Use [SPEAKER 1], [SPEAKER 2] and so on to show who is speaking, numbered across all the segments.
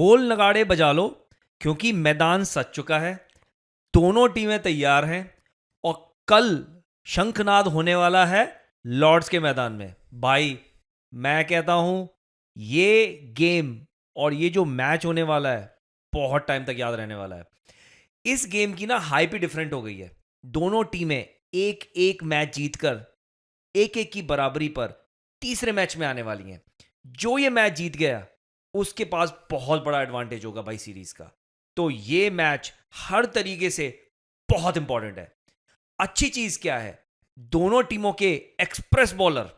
[SPEAKER 1] ढोल नगाड़े बजा लो, क्योंकि मैदान सज चुका है, दोनों टीमें तैयार हैं और कल शंखनाद होने वाला है लॉर्ड्स के मैदान में। भाई मैं कहता हूं ये गेम और ये जो मैच होने वाला है बहुत टाइम तक याद रहने वाला है। इस गेम की ना हाइप ही डिफरेंट हो गई है। दोनों टीमें एक एक मैच जीतकर एक एक की बराबरी पर तीसरे मैच में आने वाली हैं। जो ये मैच जीत गया उसके पास बहुत बड़ा एडवांटेज होगा भाई सीरीज का। तो ये मैच हर तरीके से बहुत इंपॉर्टेंट है। अच्छी चीज क्या है, दोनों टीमों के एक्सप्रेस बॉलर,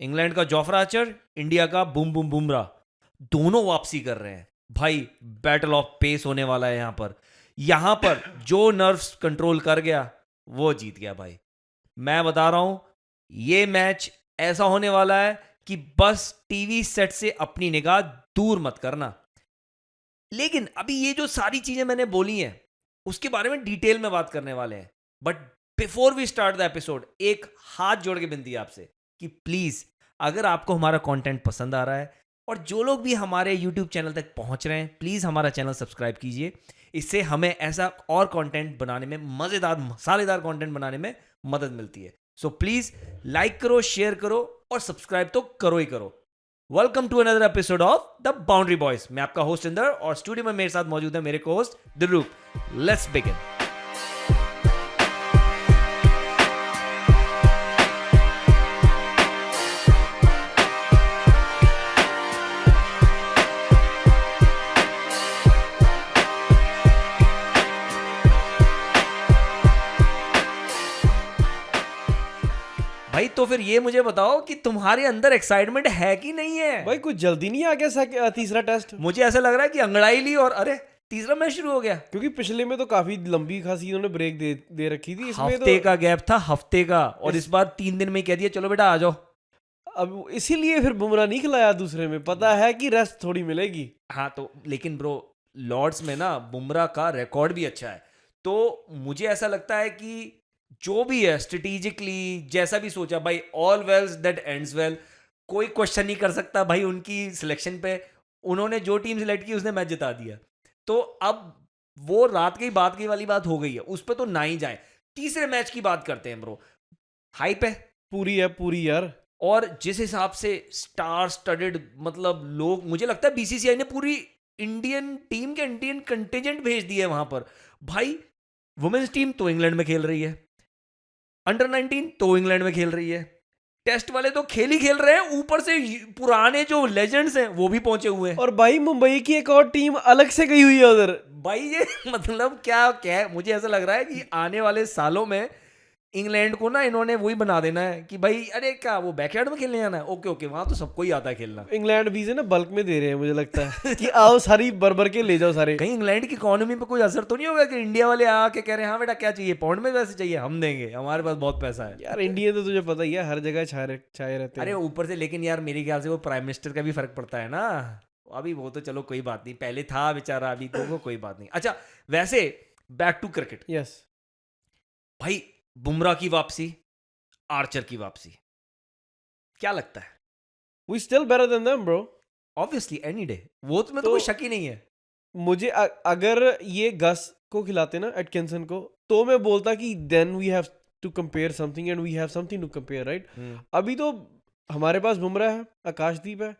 [SPEAKER 1] इंग्लैंड का जोफ्रा आर्चर, इंडिया का बूम बूम बुमराह, दोनों वापसी कर रहे हैं। भाई बैटल ऑफ पेस होने वाला है यहां पर जो नर्व्स कंट्रोल कर गया वो जीत गया भाई। मैं बता रहा हूं ये मैच ऐसा होने वाला है कि बस टीवी सेट से अपनी निगाह दूर मत करना। लेकिन अभी ये जो सारी चीजें मैंने बोली हैं उसके बारे में डिटेल में बात करने वाले हैं। But before we start the episode एक हाथ जोड़ के विनती है आपसे कि प्लीज अगर आपको हमारा कंटेंट पसंद आ रहा है और जो लोग भी हमारे YouTube चैनल तक पहुंच रहे हैं प्लीज हमारा चैनल सब्सक्राइब कीजिए। इससे हमें ऐसा और कंटेंट बनाने में, मजेदार मसालेदार कंटेंट बनाने में मदद मिलती है। सो प्लीज लाइक करो, शेयर करो और सब्सक्राइब तो करो ही करो। Welcome to another episode of the boundary boys. मैं आपका होस्ट इंदर और स्टूडियो में मेरे साथ मौजूद है मेरे को होस्ट दिलरूप। Let's begin. भाई तो फिर ये मुझे बताओ कि तुम्हारे अंदर एक्साइटमेंट है कि नहीं है?
[SPEAKER 2] भाई कुछ जल्दी नहीं आ गया तीसरा टेस्ट?
[SPEAKER 1] मुझे ऐसा लग रहा है कि अंगड़ाई ली और अरे तीसरा मैच शुरू हो गया।
[SPEAKER 2] क्योंकि पिछले में तो काफी लंबी खासी इन्होंने ब्रेक दे रखी थी। इसमें
[SPEAKER 1] हफ्ते
[SPEAKER 2] तो
[SPEAKER 1] का गैप था, हफ्ते का, और इस बार 3 दिन में कह दिया चलो बेटा आ जाओ।
[SPEAKER 2] अब इसीलिए फिर बुमराह नहीं खिलाया दूसरे में, पता है कि रेस्ट थोड़ी मिलेगी।
[SPEAKER 1] हाँ तो लेकिन ब्रो लॉर्ड्स में ना बुमराह का रिकॉर्ड भी अच्छा है, तो मुझे ऐसा लगता है कि जो भी है स्ट्रेटेजिकली जैसा भी सोचा भाई, all wells that ends well, कोई क्वेश्चन नहीं कर सकता भाई उनकी सिलेक्शन पे। उन्होंने जो टीम सिलेक्ट की उसने मैच जिता दिया। तो अब वो रात की बात की वाली बात हो गई है, उस पर तो ना ही जाए। तीसरे मैच की बात करते हैं ब्रो। हाइप है
[SPEAKER 2] पूरी यार।
[SPEAKER 1] और जिस हिसाब से स्टार स्टडेड, मतलब लोग, मुझे लगता है बीसीसीआई ने पूरी इंडियन टीम के इंडियन कंटिजेंट भेज दिए वहां पर। भाई वुमेन्स टीम तो इंग्लैंड में खेल रही है, अंडर 19 तो इंग्लैंड में खेल रही है, टेस्ट वाले तो खेल ही खेल रहे हैं, ऊपर से पुराने जो लेजेंड्स हैं वो भी पहुंचे हुए हैं।
[SPEAKER 2] और भाई मुंबई की एक और टीम अलग से गई हुई है उधर।
[SPEAKER 1] भाई ये मतलब क्या क्या है, मुझे ऐसा लग रहा है कि आने वाले सालों में इंग्लैंड को ना इन्होंने वही बना देना है कि भाई अरे क्या वो बैकयार्ड में खेलने जाना है, ओके ओके वहां तो सबको ही आता है खेलना।
[SPEAKER 2] इंग्लैंड वीजे ना बल्क में दे रहे हैं, मुझे लगता है कि आओ सारी भर के ले जाओ सारे।
[SPEAKER 1] कहीं इंग्लैंड की इकोनॉमी पे कोई असर तो नहीं होगा कि इंडिया वाले आके कह रहे हैं हाँ बेटा क्या चाहिए, पाउंड में वैसे चाहिए, हम देंगे, हमारे पास बहुत पैसा है।
[SPEAKER 2] यार इंडिया तो तुझे पता ही है हर जगह छाए रहते
[SPEAKER 1] अरे
[SPEAKER 2] हैं।
[SPEAKER 1] ऊपर से लेकिन यार मेरे ख्याल से वो प्राइम मिनिस्टर का भी फर्क पड़ता है ना। अभी वो तो चलो कोई बात नहीं, पहले था बेचारा, अभी तो वो कोई बात नहीं। अच्छा वैसे बैक टू क्रिकेट।
[SPEAKER 2] यस
[SPEAKER 1] भाई बुमराह की वापसी, आर्चर की वापसी, क्या लगता है?
[SPEAKER 2] We still better than them bro.
[SPEAKER 1] Obviously any day, वो तो कोई शक ही नहीं है।
[SPEAKER 2] मुझे अगर ये गस को खिलाते ना एटकिंसन को, तो मैं बोलता कि then we have to compare something and we have something to compare, right? अभी तो हमारे पास बुमराह है, आकाशदीप है,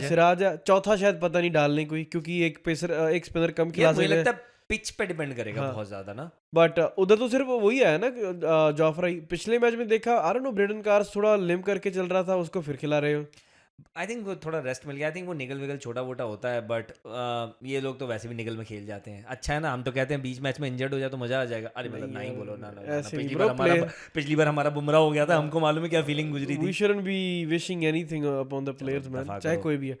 [SPEAKER 2] सिराज है, चौथा शायद पता नहीं डालने कोई, क्योंकि एक स्पिनर कम खिला
[SPEAKER 1] मुझे
[SPEAKER 2] सकते
[SPEAKER 1] लगता
[SPEAKER 2] हैं।
[SPEAKER 1] है पिच पे डिपेंड करेगा
[SPEAKER 2] हाँ।
[SPEAKER 1] बहुत ज्यादा ना।
[SPEAKER 2] बट उधर तो सिर्फ वही है ना जोफ्रा ही। पिछले मैच में देखा I don't know, Brydon Carse थोड़ा लिम करके चल रहा था, उसको फिर खिला रहे हो।
[SPEAKER 1] आई थिंक वो थोड़ा रेस्ट मिल गया। आई थिंक वो निगल विगल छोटा मोटा होता है, बट ये लोग तो वैसे भी निगल में खेल जाते हैं। अच्छा है ना, हम तो कहते हैं बीच मैच में इंजर्ड हो जाए तो मजा आ जाएगा। अरे मतलब नहीं बोलो ना,
[SPEAKER 2] ऐसे नहीं
[SPEAKER 1] पिछली बार हमारा बुमराह हो गया था, हमको मालूम है क्या फीलिंग गुजरी थी।
[SPEAKER 2] We shouldn't be wishing anything upon the players man,
[SPEAKER 1] दफा
[SPEAKER 2] चाहे
[SPEAKER 1] करो।
[SPEAKER 2] कोई भी है।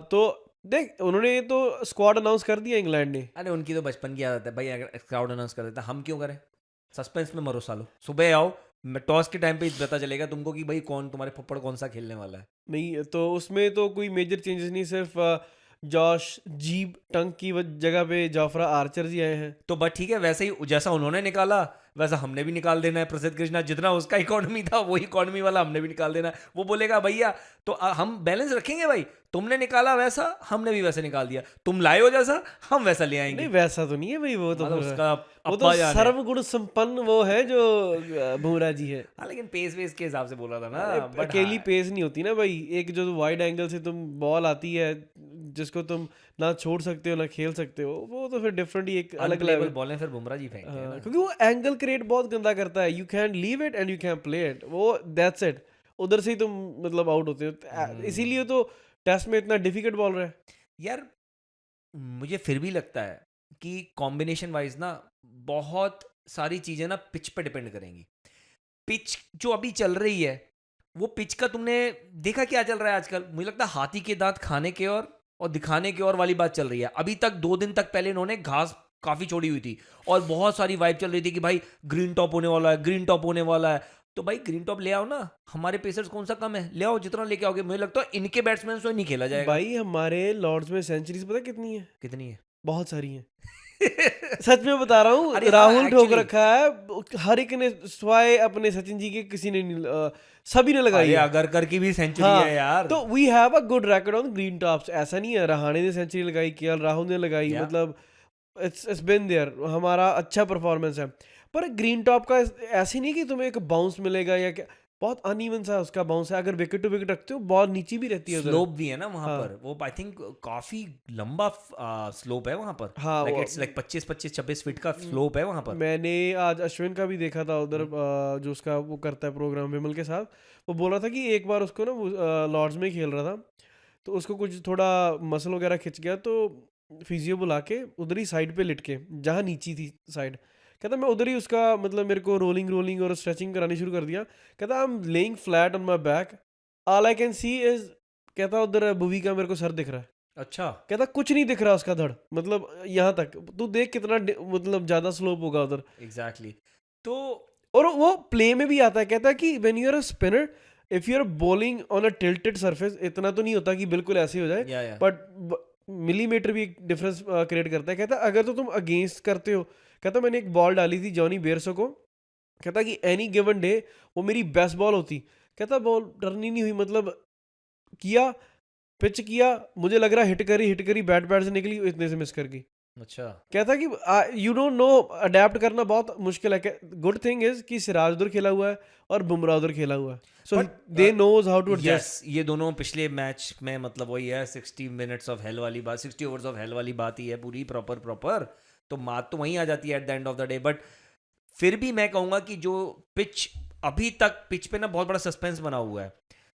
[SPEAKER 2] तो देख उन्होंने तो स्क्वाड अनाउंस कर दिया इंग्लैंड ने।
[SPEAKER 1] अरे उनकी तो बचपन की आदत है भाई, अगर क्राउड अनाउंस कर देता हम क्यों करें? सस्पेंस में मरो सालो, सुबह आओ, टॉस के टाइम पे ही पता चलेगा तुमको कि भाई कौन तुम्हारे फप्पड़ कौन सा खेलने वाला है।
[SPEAKER 2] नहीं तो उसमें तो कोई मेजर चेंजेस नहीं, सिर्फ जॉश जीब टंग की जगह पे जोफ्रा आर्चर जी आए हैं।
[SPEAKER 1] तो बट ठीक है, वैसे ही जैसा उन्होंने निकाला वैसा हमने भी निकाल देना है प्रसिद्ध कृष्णा, जितना उसका इकोनॉमी था वही इकोनॉमी वाला हमने भी निकाल देना है। वो बोलेगा भैया तो हम बैलेंस रखेंगे भाई, तुमने निकाला वैसा हमने भी वैसे निकाल दिया, तुम लाए हो जैसा हम वैसा ले आएंगे।
[SPEAKER 2] नहीं वैसा तो नहीं है भाई, वो तो
[SPEAKER 1] मतलब
[SPEAKER 2] फिर-
[SPEAKER 1] उसका
[SPEAKER 2] वो तो
[SPEAKER 1] अप्पा जान है।
[SPEAKER 2] सर्वगुण संपन्न वो है जो बुमराह जी है।
[SPEAKER 1] हाँ लेकिन पेस वेस के हिसाब से बोला था ना,
[SPEAKER 2] अरे,
[SPEAKER 1] बट
[SPEAKER 2] अकेली पेस नहीं होती ना भाई, एक जो वाइड एंगल से तुम बॉल आती है जिसको तुम ना छोड़ सकते हो ना खेल सकते हो, वो तो फिर डिफरेंट ही एक अलग
[SPEAKER 1] अनप्लेबल
[SPEAKER 2] लेवल।
[SPEAKER 1] बॉलें फिर बुमराह जी फेंकते हैं ना।
[SPEAKER 2] क्योंकि वो एंगल क्रिएट बहुत गंदा करता है, you can leave it and you can play it, वो दैट्स इट, उधर से ही तुम मतलब आउट होते हो, इसीलिए तो टेस्ट में इतना डिफिकल्ट बॉल रहा है।
[SPEAKER 1] यार मुझे फिर भी लगता है कि कॉम्बिनेशन वाइज ना बहुत सारी चीज़ें ना पिच पे डिपेंड करेंगी। पिच जो अभी चल रही है वो पिच का तुमने देखा क्या चल रहा है आजकल, मुझे लगता है हाथी के दांत खाने के और दिखाने के और वाली बात चल रही है। अभी तक 2 दिन तक पहले इन्होंने घास काफ़ी छोड़ी हुई थी और बहुत सारी वाइब चल रही थी कि भाई ग्रीन टॉप होने वाला है, ग्रीन टॉप होने वाला है। तो भाई ग्रीन टॉप ले आओ ना, हमारे पेसर्स कौन सा कम है, ले आओ जितना लेके आओगे। मुझे लगता है इनके बैट्समैन से नहीं खेला जाएगा।
[SPEAKER 2] भाई हमारे लॉर्ड्स में सेंचुरीज पता कितनी है?
[SPEAKER 1] कितनी है?
[SPEAKER 2] बहुत सारी हैं। सच में बता रहा हूँ,
[SPEAKER 1] अरे हाँ,
[SPEAKER 2] राहुल ठोक
[SPEAKER 1] actually-
[SPEAKER 2] रखा है, हर एक ने स्वाय अपने सचिन जी के किसी ने नहीं, सभी ने लगाई
[SPEAKER 1] अरे
[SPEAKER 2] है।
[SPEAKER 1] अगरकर की भी सेंचुरी
[SPEAKER 2] हाँ,
[SPEAKER 1] है यार।
[SPEAKER 2] तो we have a good record on green tops, ऐसा नहीं है रहाणे ने सेंचुरी लगाई, केएल राहुल ने लगाई,
[SPEAKER 1] Yeah.
[SPEAKER 2] मतलब इट्स बीन देयर, हमारा अच्छा परफॉर्मेंस है। पर ग्रीन टॉप का ऐसे नहीं कि तुम्हें एक बाउंस मिलेगा या क्या, बहुत अनइवन सा उसका बाउंस है, अगर विकेट टू विकेट रखते हो बॉल नीचे भी रहती है उधर।
[SPEAKER 1] स्लोप भी है ना वहां
[SPEAKER 2] हाँ।
[SPEAKER 1] पर, वो आई थिंक काफी लंबा स्लोप है वहां पर।
[SPEAKER 2] हाँ,
[SPEAKER 1] लाइक
[SPEAKER 2] वो-
[SPEAKER 1] इट्स लाइक 25-26 फीट का स्लोप है वहां पर।
[SPEAKER 2] मैंने आज अश्विन का भी देखा था उधर, जो उसका वो करता है प्रोग्राम विमल के साथ, वो बोल रहा था कि एक बार उसको ना वो लॉर्ड्स में खेल रहा था, तो उसको कुछ थोड़ा मसल वगैरह खिंच गया, तो फिजियो बुला के उधर ही साइड पे लिट के, जहाँ नीची थी साइड, कहता मैं उधर ही उसका मतलब मेरे को रोलिंग और स्ट्रेचिंग करानी शुरू कर दिया। कहता I am laying flat on my back, all I can see is, कहता उधर बुवी का मेरे को सर दिख रहा है।
[SPEAKER 1] अच्छा।
[SPEAKER 2] कहता कुछ नहीं दिख रहा उसका धड़, मतलब यहाँ तक तू देख कितना मतलब ज्यादा स्लोप होगा उधर।
[SPEAKER 1] एग्जैक्टली। तो
[SPEAKER 2] और वो प्ले में भी आता है, कहता है कि when you are a spinner, if you are bowling on a tilted surface, इतना तो नहीं होता कि बिल्कुल ऐसे ही हो जाए,
[SPEAKER 1] या
[SPEAKER 2] बट मिलीमीटर भी एक डिफरेंस क्रिएट करता है। कहता अगर तो तुम अगेंस्ट करते हो, कहता मैंने एक बॉल डाली थी जॉनी बेयरसो को, कहता कि एनी गिवन डे वो मेरी बेस्ट बॉल होती, कहता बॉल टर्न ही नहीं हुई, मतलब किया पिच किया, मुझे लग रहा हिट करी बैट से निकली, इतने से मिस कर गई।
[SPEAKER 1] अच्छा।
[SPEAKER 2] कहता कि यू डोंट नो, अडेप्ट करना बहुत मुश्किल है। गुड थिंग इज कि सिराज उधर खेला हुआ है और बुमराह उधर खेला हुआ है, so
[SPEAKER 1] But,
[SPEAKER 2] they knows how to
[SPEAKER 1] yes
[SPEAKER 2] adjust.
[SPEAKER 1] ये दोनों पिछले मैच में मतलब वही है 60 मिनट्स ऑफ हेल वाली बात, 60 ओवर्स ऑफ हेल वाली बात ही है पूरी प्रॉपर। तो बात तो वहीं आ जाती है at the end of the day. But फिर भी मैं कहूंगा कि जो पिच अभी तक पिच पे ना बहुत बड़ा सस्पेंस बना हुआ है।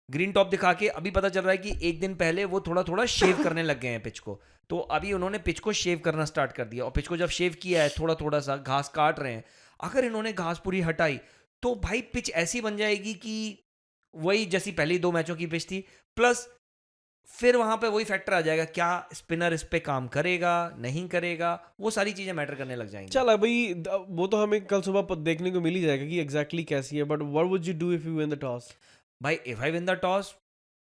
[SPEAKER 1] ग्रीन टॉप दिखा के अभी पता चल रहा है कि एक दिन पहले वो थोड़ा शेव करने लग गए हैं पिच को। तो अभी उन्होंने पिच को शेव करना स्टार्ट कर दिया और पिच को जब शेव किया है थोड़ा सा घास काट रहे हैं। अगर इन्होंने घास पूरी हटाई तो भाई पिच ऐसी बन जाएगी कि वही जैसी पहली 2 मैचों की पिच थी, प्लस फिर वहां पे वही फैक्टर आ जाएगा, क्या स्पिनर इस पे काम करेगा नहीं करेगा, वो सारी चीजें मैटर करने लग जाएंगी।
[SPEAKER 2] चल भाई, वो तो हमें कल सुबह देखने को मिल ही जाएगा कि एग्जैक्टली कैसी है, but what would you do if you win the toss?
[SPEAKER 1] भाई if I win the toss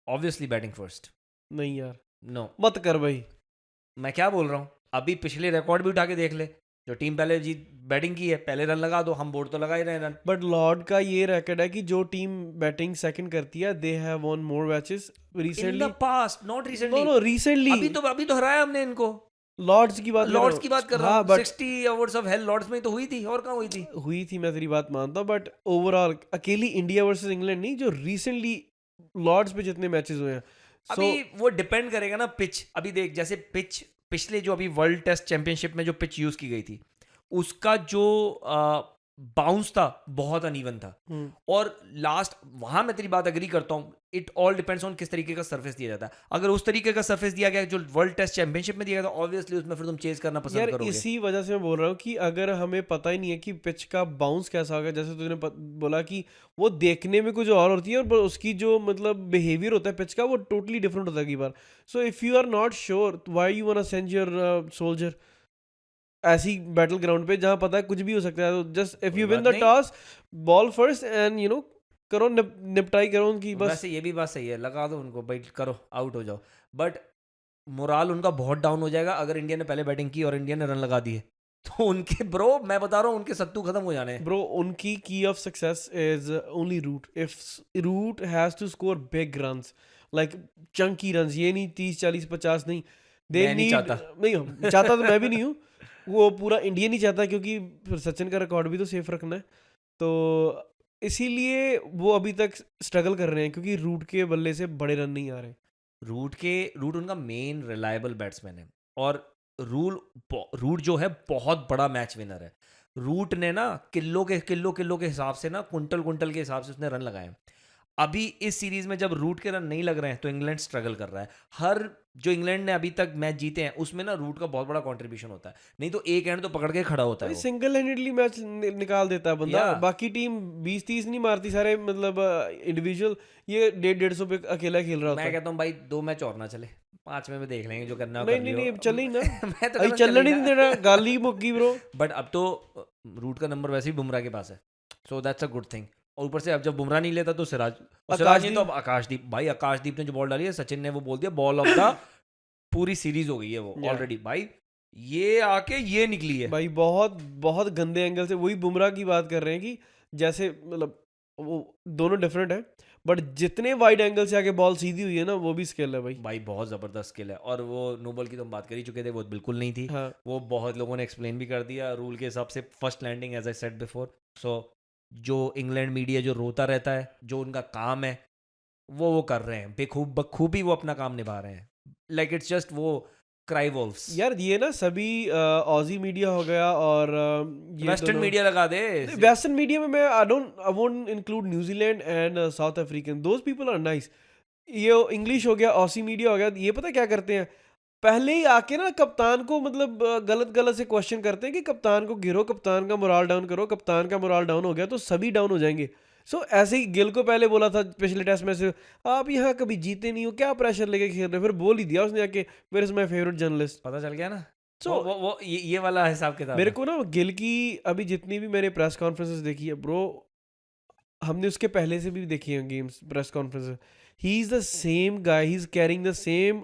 [SPEAKER 1] obviously batting first.
[SPEAKER 2] नहीं यार,
[SPEAKER 1] नो,
[SPEAKER 2] मत कर भाई।
[SPEAKER 1] मैं क्या बोल रहा हूँ, अभी पिछले रिकॉर्ड भी उठा के देख ले, जो टीम पहले जीत बैटिंग की है पहले रन लगा दो, हम बोर्ड तो लगा ही रहे रन।
[SPEAKER 2] बट लॉर्ड का ये रिकॉर्ड है कि जो टीम बैटिंग सेकंड करती है, they have von more matches
[SPEAKER 1] in
[SPEAKER 2] recently.
[SPEAKER 1] The past not recently.
[SPEAKER 2] Know recently,
[SPEAKER 1] अभी तो हराया हमने इनको।
[SPEAKER 2] लॉर्ड्स की बात
[SPEAKER 1] लॉर्ड्स की बात कर रहा
[SPEAKER 2] हाँ,
[SPEAKER 1] हूँ,
[SPEAKER 2] but
[SPEAKER 1] 60 overs of hell Lord's में तो हुई थी, और कहाँ हुई थी?
[SPEAKER 2] हुई थी, मैं तेरी बात मानता हूँ, बट ओवरऑल अकेली इंडिया वर्सेस इंग्लैंड नहीं, जो रिसेंटली लॉर्ड्स पे जितने मैचेस हुए हैं,
[SPEAKER 1] अभी वो डिपेंड करेगा ना पिच। अभी देख जैसे पिच पिछले जो अभी वर्ल्ड टेस्ट चैंपियनशिप में जो पिच यूज की गई थी उसका जो बाउंस था बहुत अनइवन था। और लास्ट वहां मैं तेरी बात अग्री करता हूँ, इट ऑल डिपेंड्स ऑन किस तरीके का सरफेस दिया जाता है। अगर उस तरीके का सरफेस दिया गया जो वर्ल्ड टेस्ट चैंपियनशिप में दिया गया तो ऑब्वियसली उसमें फिर तुम चेज करना पसंद
[SPEAKER 2] यार
[SPEAKER 1] करोगे।
[SPEAKER 2] इसी वजह से मैं बोल रहा हूँ कि अगर हमें पता ही नहीं है कि पिच का बाउंस कैसा होगा, जैसे तूने बोला कि वो देखने में कुछ और होती है और उसकी जो मतलब बिहेवियर होता है पिच का वो टोटली डिफरेंट होता है कई बार। So if you are not sure, why you want send your soldier ऐसी बैटल ग्राउंड पे जहां पता है कुछ भी हो सकता है? तो जस्ट इफ
[SPEAKER 1] कोई
[SPEAKER 2] यू विन
[SPEAKER 1] बात
[SPEAKER 2] द
[SPEAKER 1] नहीं।
[SPEAKER 2] Toss, ball first and you know करो, निपटाई करो उनकी बस।
[SPEAKER 1] वैसे ये भी बात सही है, लगा दो उनको, बैट करो, आउट हो जाओ। बट मोराल उनका बहुत डाउन हो जाएगा अगर इंडिया ने पहले बैटिंग की और इंडिया ने रन लगा दिए। तो उनके ब्रो मैं बता रहा हूँ उनके सत्तू खत्म हो जाने हैं।
[SPEAKER 2] ब्रो उनकी key of success is only Root. If Root has to score big runs, like chunky runs, ये नहीं 30 40 50 नहीं. दे
[SPEAKER 1] मैं नहीं
[SPEAKER 2] नीड,
[SPEAKER 1] चाहता।
[SPEAKER 2] नहीं चाहता तो मैं भी नहीं हूँ, वो पूरा इंडिया नहीं चाहता, क्योंकि फिर सचिन का रिकॉर्ड भी तो सेफ रखना है. तो इसीलिए वो अभी तक स्ट्रगल कर रहे हैं, क्योंकि रूट के बल्ले से बड़े रन नहीं आ रहे.
[SPEAKER 1] रूट उनका मेन रिलायबल बैट्समैन है, और रूट जो है बहुत बड़ा मैच विनर है. रूट ने ना किलो के हिसाब से ना कुंटल के हिसाब से उसने रन लगाए हैं. अभी इस सीरीज में जब रूट के रन नहीं लग रहे हैं तो इंग्लैंड स्ट्रगल कर रहा है. हर जो इंग्लैंड ने अभी तक मैच जीते हैं उसमें ना रूट का बहुत बड़ा कंट्रीब्यूशन होता है, नहीं तो एक एंड तो पकड़ के खड़ा होता है
[SPEAKER 2] भाई
[SPEAKER 1] वो.
[SPEAKER 2] सिंगल हैंडेडली मैच निकाल देता है बंदा.
[SPEAKER 1] या
[SPEAKER 2] बाकी टीम 20 30 नहीं मारती, सारे मतलब इंडिविजुअल. ये 150 पे अकेला खेल रहा होता
[SPEAKER 1] मैं
[SPEAKER 2] है.
[SPEAKER 1] कहता हूँ भाई 2 मैच और ना चले, 5वें में देख लेंगे जो करना है वो
[SPEAKER 2] नहीं
[SPEAKER 1] कर
[SPEAKER 2] नहीं
[SPEAKER 1] लियो.
[SPEAKER 2] नहीं, चले ही ना.
[SPEAKER 1] मैं तो
[SPEAKER 2] अभी
[SPEAKER 1] कहता हूँ
[SPEAKER 2] चलने
[SPEAKER 1] चले ही
[SPEAKER 2] नहीं
[SPEAKER 1] ना.
[SPEAKER 2] देना, गाली मुक्की ब्रो.
[SPEAKER 1] बट अब तो रूट का नंबर वैसे ही बुमराह के पास है, so that's a good thing. और ऊपर से अब जब बुमराह नहीं लेता तो सिराज नहीं तो अब आकाशदीप. भाई आकाशदीप ने जो बॉल डाली है, सचिन ने वो बोल दिया बॉल ऑफ द पूरी सीरीज हो गई है वो ऑलरेडी. भाई ये आके ये निकली है
[SPEAKER 2] भाई बहुत बहुत गंदे एंगल से. वही बुमराह की बात कर रहे हैं कि जैसे मतलब वो दोनों डिफरेंट है, बट जितने वाइड एंगल से आके बॉल सीधी हुई है ना, वो भी स्किल है भाई.
[SPEAKER 1] भाई बहुत ज़बरदस्त स्किल है. और वो नो बॉल की तो हम बात कर ही चुके थे, वो बिल्कुल नहीं थी.
[SPEAKER 2] हाँ.
[SPEAKER 1] वो बहुत लोगों ने एक्सप्लेन भी कर दिया रूल के हिसाब से. First landing as I said before. So जो इंग्लैंड मीडिया जो रोता रहता है, जो उनका काम है वो कर रहे हैं बखूबी वो अपना काम निभा रहे हैं. लाइक इट्स जस्ट वो क्राई वॉल्व्स.
[SPEAKER 2] यार ये ना सभी ऑजी मीडिया हो गया और ये
[SPEAKER 1] वेस्टर्न
[SPEAKER 2] दोनों
[SPEAKER 1] मीडिया लगा दे.
[SPEAKER 2] वेस्टर्न मीडिया में मैं I won't include New Zealand and south African. Those people are nice. ये इंग्लिश हो गया, ऑसी मीडिया हो गया, ये पता क्या करते हैं, पहले ही आके ना कप्तान को मतलब गलत से क्वेश्चन करते हैं कि कप्तान को गिरो, कप्तान का मोराल डाउन करो. कप्तान का मोराल डाउन हो गया तो सभी डाउन हो जाएंगे. सो ऐसे ही गिल को पहले बोला था पिछले टेस्ट में से, आप यहाँ कभी जीते नहीं हो, क्या प्रेशर लेके खेल रहे हो. फिर बोल ही दिया उसने आके, where is my favourite journalist.
[SPEAKER 1] पता चल गया ना.
[SPEAKER 2] So,
[SPEAKER 1] वो ये वाला हिसाब किताब
[SPEAKER 2] मेरे
[SPEAKER 1] है.
[SPEAKER 2] को ना गिल की अभी जितनी भी मैंने प्रेस कॉन्फ्रेंसेस देखी है ब्रो, हमने उसके पहले से भी देखी हैं games press conferences, he is the same guy, he is carrying the same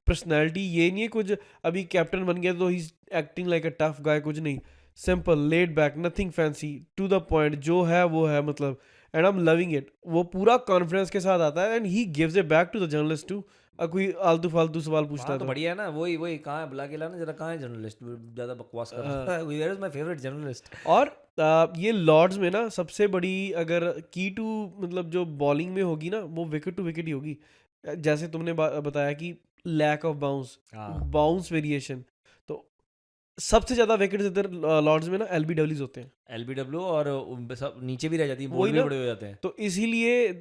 [SPEAKER 2] personality. ये नहीं है कुछ अभी कैप्टन बन गया तो he is acting like a tough guy, कुछ नहीं. Simple, laid back, nothing fancy, to the point, जो है वो है मतलब. And I am loving it. वो पूरा कॉन्फिडेंस के साथ आता है and he gives it back to the journalist to. कोई आलतू फालतू सवाल पूछता
[SPEAKER 1] हाँ
[SPEAKER 2] है
[SPEAKER 1] तो बढ़िया है ना. वही कहाँ है, बुला के लाना जरा. कहाँ है जर्नलिस्ट, ज़्यादा बकवास कर रहा है. Where is my favourite journalist.
[SPEAKER 2] और ये लॉर्ड्स में ना सबसे बड़ी अगर की टू मतलब जो बॉलिंग में होगी ना, वो विकेट टू विकेट ही होगी. जैसे तुमने बताया कि लैक ऑफ बाउंस वेरिएशन, तो सबसे ज्यादा विकेट्स इधर लॉर्ड्स में ना एलबीडब्ल्यूज होते हैं.
[SPEAKER 1] एलबीडब्ल्यू और सब नीचे भी रह जाती है,
[SPEAKER 2] वही
[SPEAKER 1] बॉल भी
[SPEAKER 2] ना.
[SPEAKER 1] बड़े हो जाते हैं.
[SPEAKER 2] तो इसीलिए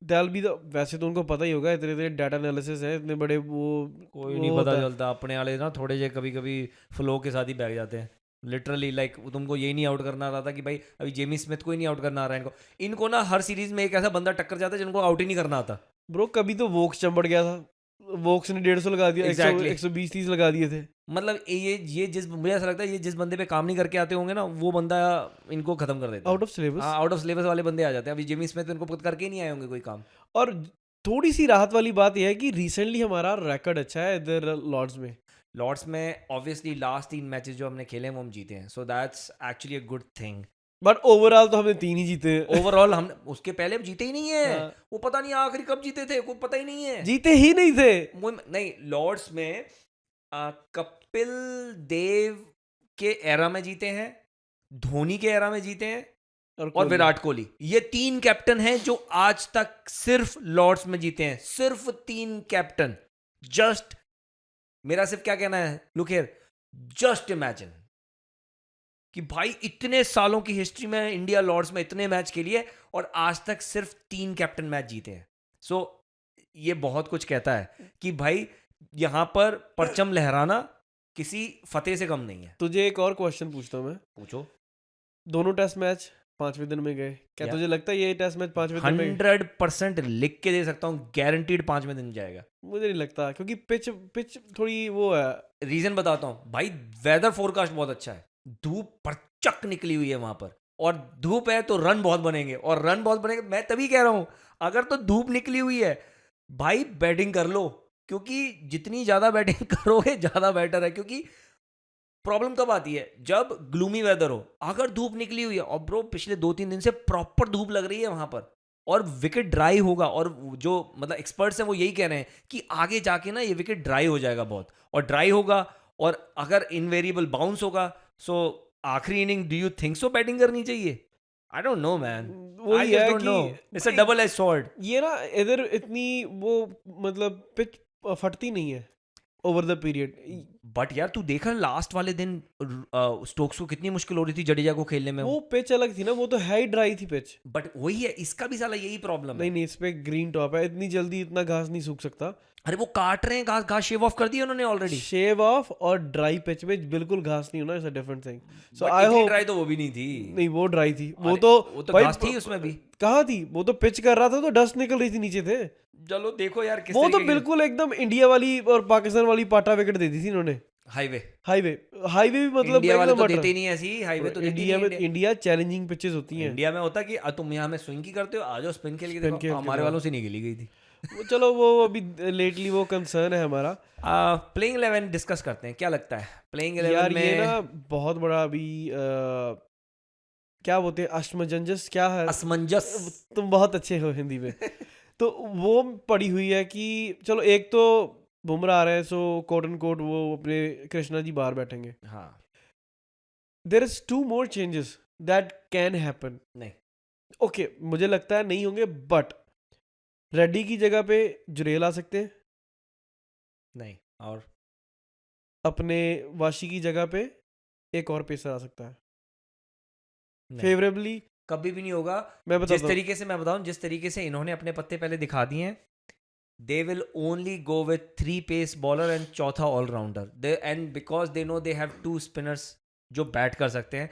[SPEAKER 2] दैल बी द, वैसे तो उनको पता ही होगा, इतने इतने डाटा एनालिसिस है, इतने बड़े वो
[SPEAKER 1] कोई नहीं पता चलता. अपने वाले ना थोड़े जे कभी कभी फ्लो के साथ ही बैठ जाते हैं. लिटरली लाइक तुमको यही नहीं आउट करना रहा था कि भाई अभी जेमी स्मिथ को ही नहीं आउट करना आ रहा है इनको ना हर सीरीज में एक ऐसा बंदा टक्कर जाता है जिनको आउट ही नहीं करना आता.
[SPEAKER 2] ब्रो. कभी तो वोक्स चंबड़ गया था, वोक्स ने 150 लगा दिया,
[SPEAKER 1] Exactly.
[SPEAKER 2] 120 30 लगा दिए थे.
[SPEAKER 1] मतलब ये जिस मुझे ऐसा लगता है ये जिस बंदे पे काम नहीं करके आते होंगे ना, वो बंदा इनको खत्म कर देता है.
[SPEAKER 2] Out of syllabus.
[SPEAKER 1] Out of syllabus वाले बंदे आ जाते हैं. अभी जेमी स्मिथ इनको करके ही नहीं आए होंगे कोई काम.
[SPEAKER 2] और थोड़ी सी राहत वाली बात यह है कि रिसेंटली हमारा रिकॉर्ड अच्छा है इधर लॉर्ड्स में
[SPEAKER 1] ऑब्वियसली लास्ट 3 मैचेस जो हमने खेले हैं वो हम जीते हैं. So that's actually a good thing.
[SPEAKER 2] But overall तो हमने 3 ही जीते हैं.
[SPEAKER 1] ओवरऑल हम उसके पहले हम जीते ही नहीं है.
[SPEAKER 2] हाँ.
[SPEAKER 1] वो पता नहीं आखिरी कब जीते थे, कोई पता ही नहीं है.
[SPEAKER 2] जीते ही नहीं थे.
[SPEAKER 1] नहीं, लॉर्ड्स में कपिल देव के एरा में जीते हैं, धोनी के एरा में जीते हैं और विराट कोहली. ये 3 कैप्टन हैं जो आज तक सिर्फ लॉर्ड्स में जीते हैं. सिर्फ 3 कैप्टन. जस्ट मेरा सिर्फ क्या कहना है, लुक हियर, जस्ट इमेजिन कि भाई इतने सालों की हिस्ट्री में इंडिया लॉर्ड्स में इतने मैच खेली है और आज तक सिर्फ 3 कैप्टन मैच जीते हैं. सो ये बहुत कुछ कहता है कि भाई यहां पर परचम लहराना किसी फतेह से कम नहीं है.
[SPEAKER 2] तुझे एक और क्वेश्चन पूछता हूं मैं.
[SPEAKER 1] पूछो.
[SPEAKER 2] दोनों टेस्ट मैच 5वें दिन में गए, क्या तुझे लगता है ये टेस्ट मैच 5वें दिन में?
[SPEAKER 1] 100% लिख के दे सकता हूं, गारंटीड 5वें दिन जाएगा.
[SPEAKER 2] मुझे नहीं लगता, क्योंकि पिच थोड़ी वो है.
[SPEAKER 1] रीजन बताता हूं भाई. वेदर फोरकास्ट बहुत अच्छा है, धूप परचक निकली हुई है वहां पर, और धूप है तो रन बहुत बनेंगे, और रन बहुत बनेंगे. मैं तभी कह रहा हूं अगर तो धूप निकली हुई है भाई बैटिंग कर लो, क्योंकि जितनी ज्यादा बैटिंग करोगे ज्यादा बेटर है. क्योंकि प्रॉब्लम कब आती है? जब ग्लूमी वेदर हो, अगर धूप निकली हुई है और ब्रो पिछले 2-3 दिन से प्रॉपर धूप लग रही है वहां पर और विकेट ड्राई होगा, और जो मतलब एक्सपर्ट्स हैं वो यही कह रहे हैं कि आगे जाके ना ये विकेट ड्राई हो जाएगा बहुत, और ड्राई होगा और अगर इनवेरिएबल बाउंस होगा, सो आखिरी inning do you think so batting करनी चाहिए? आई डोंट नो मैन, आई
[SPEAKER 2] वही
[SPEAKER 1] जस्ट
[SPEAKER 2] है
[SPEAKER 1] डोंट नो, इट्स अ
[SPEAKER 2] कि
[SPEAKER 1] डबल एज सॉर्ड।
[SPEAKER 2] ये ना इधर इतनी वो मतलब पिच फटती नहीं है ओवर द पीरियड।
[SPEAKER 1] बट यार तू देखा लास्ट वाले दिन स्टोक्स को कितनी मुश्किल हो रही थी जडेजा को खेलने में,
[SPEAKER 2] वो पिच अलग थी ना, वो तो है ही ड्राई थी पिच।
[SPEAKER 1] बट वही है, इसका भी साला यही प्रॉब्लम है।
[SPEAKER 2] नहीं नहीं, इस पे ग्रीन टॉप है, इतनी जल्दी इतना घास नहीं सूख सकता।
[SPEAKER 1] अरे वो काट रहे हैं घास, घास शेव ऑफ कर दी उन्होंने ऑलरेडी।
[SPEAKER 2] शेव ऑफ और ड्राई पिच में बिल्कुल घास नहीं होना, it's a different thing. So
[SPEAKER 1] But
[SPEAKER 2] आई
[SPEAKER 1] इतनी
[SPEAKER 2] होप
[SPEAKER 1] ड्राई तो वो भी नहीं थी।
[SPEAKER 2] नहीं, वो ड्राई थी, वो
[SPEAKER 1] अरे,
[SPEAKER 2] तो
[SPEAKER 1] वो तो
[SPEAKER 2] भाई
[SPEAKER 1] घास थी उसमें भी।
[SPEAKER 2] कहाँ थी? वो तो पिच कर रहा था तो डस्ट निकल रही थी नीचे थे।
[SPEAKER 1] चलो देखो यार किस
[SPEAKER 2] वो तो
[SPEAKER 1] तरीके की-
[SPEAKER 2] बिल्कुल एकदम इंडिया वाली और पाकिस्तान वाली पाटा विकेट दे दी थी इन्होंने।
[SPEAKER 1] हाईवे
[SPEAKER 2] हाईवे हाईवे भी मतलब
[SPEAKER 1] इंडिया वाले
[SPEAKER 2] एकदम
[SPEAKER 1] तो
[SPEAKER 2] मटर।
[SPEAKER 1] देते ही नहीं ऐसी, हाईवे तो देते ही
[SPEAKER 2] इंडिया
[SPEAKER 1] नहीं
[SPEAKER 2] में इंडिया चैलेंजिंग पिचेस होती हैं।
[SPEAKER 1] इंडिया में होता कि तुम यहाँ में स्विंग की करते हो, आ जाओ स्पिन खेल के
[SPEAKER 2] Spin
[SPEAKER 1] देखो,
[SPEAKER 2] खेल के
[SPEAKER 1] हमारे
[SPEAKER 2] जाओ।
[SPEAKER 1] वालों से नहीं खेली गई थी।
[SPEAKER 2] वो चलो वो अभी लेटली वो कंसर्न है हमारा।
[SPEAKER 1] प्लेइंग 11 डिस्कस करते हैं, क्या लगता है प्लेइंग 11
[SPEAKER 2] यार
[SPEAKER 1] में?
[SPEAKER 2] ये ना बहुत बड़ा अभी क्या बोलते हैं, अश्मजंजस क्या है,
[SPEAKER 1] असमंजस।
[SPEAKER 2] तुम बहुत अच्छे हो हिंदी में। तो वो पड़ी हुई है कि चलो एक तो बुमराह आ रहे हैं, सो कोट एंड कोट वो अपने कृष्णा जी बाहर बैठेंगे।
[SPEAKER 1] हाँ
[SPEAKER 2] there is 2 more changes that can happen।
[SPEAKER 1] नहीं,
[SPEAKER 2] ओके मुझे लगता है नहीं होंगे, बट रेड्डी की जगह पे जुरेल आ सकते हैं,
[SPEAKER 1] नहीं, और
[SPEAKER 2] अपने वाशी की जगह पे एक और पेसर आ सकता है
[SPEAKER 1] नहीं,
[SPEAKER 2] फेवरेबली।
[SPEAKER 1] कभी भी नहीं होगा।
[SPEAKER 2] मैं
[SPEAKER 1] जिस
[SPEAKER 2] बताता हूँ,
[SPEAKER 1] तरीके से मैं बताऊं, जिस तरीके से इन्होंने अपने पत्ते पहले दिखा दिए हैं, they will only go with 3 pace bowler and चौथा all rounder, they and because they know they have 2 spinners जो बैट कर सकते हैं।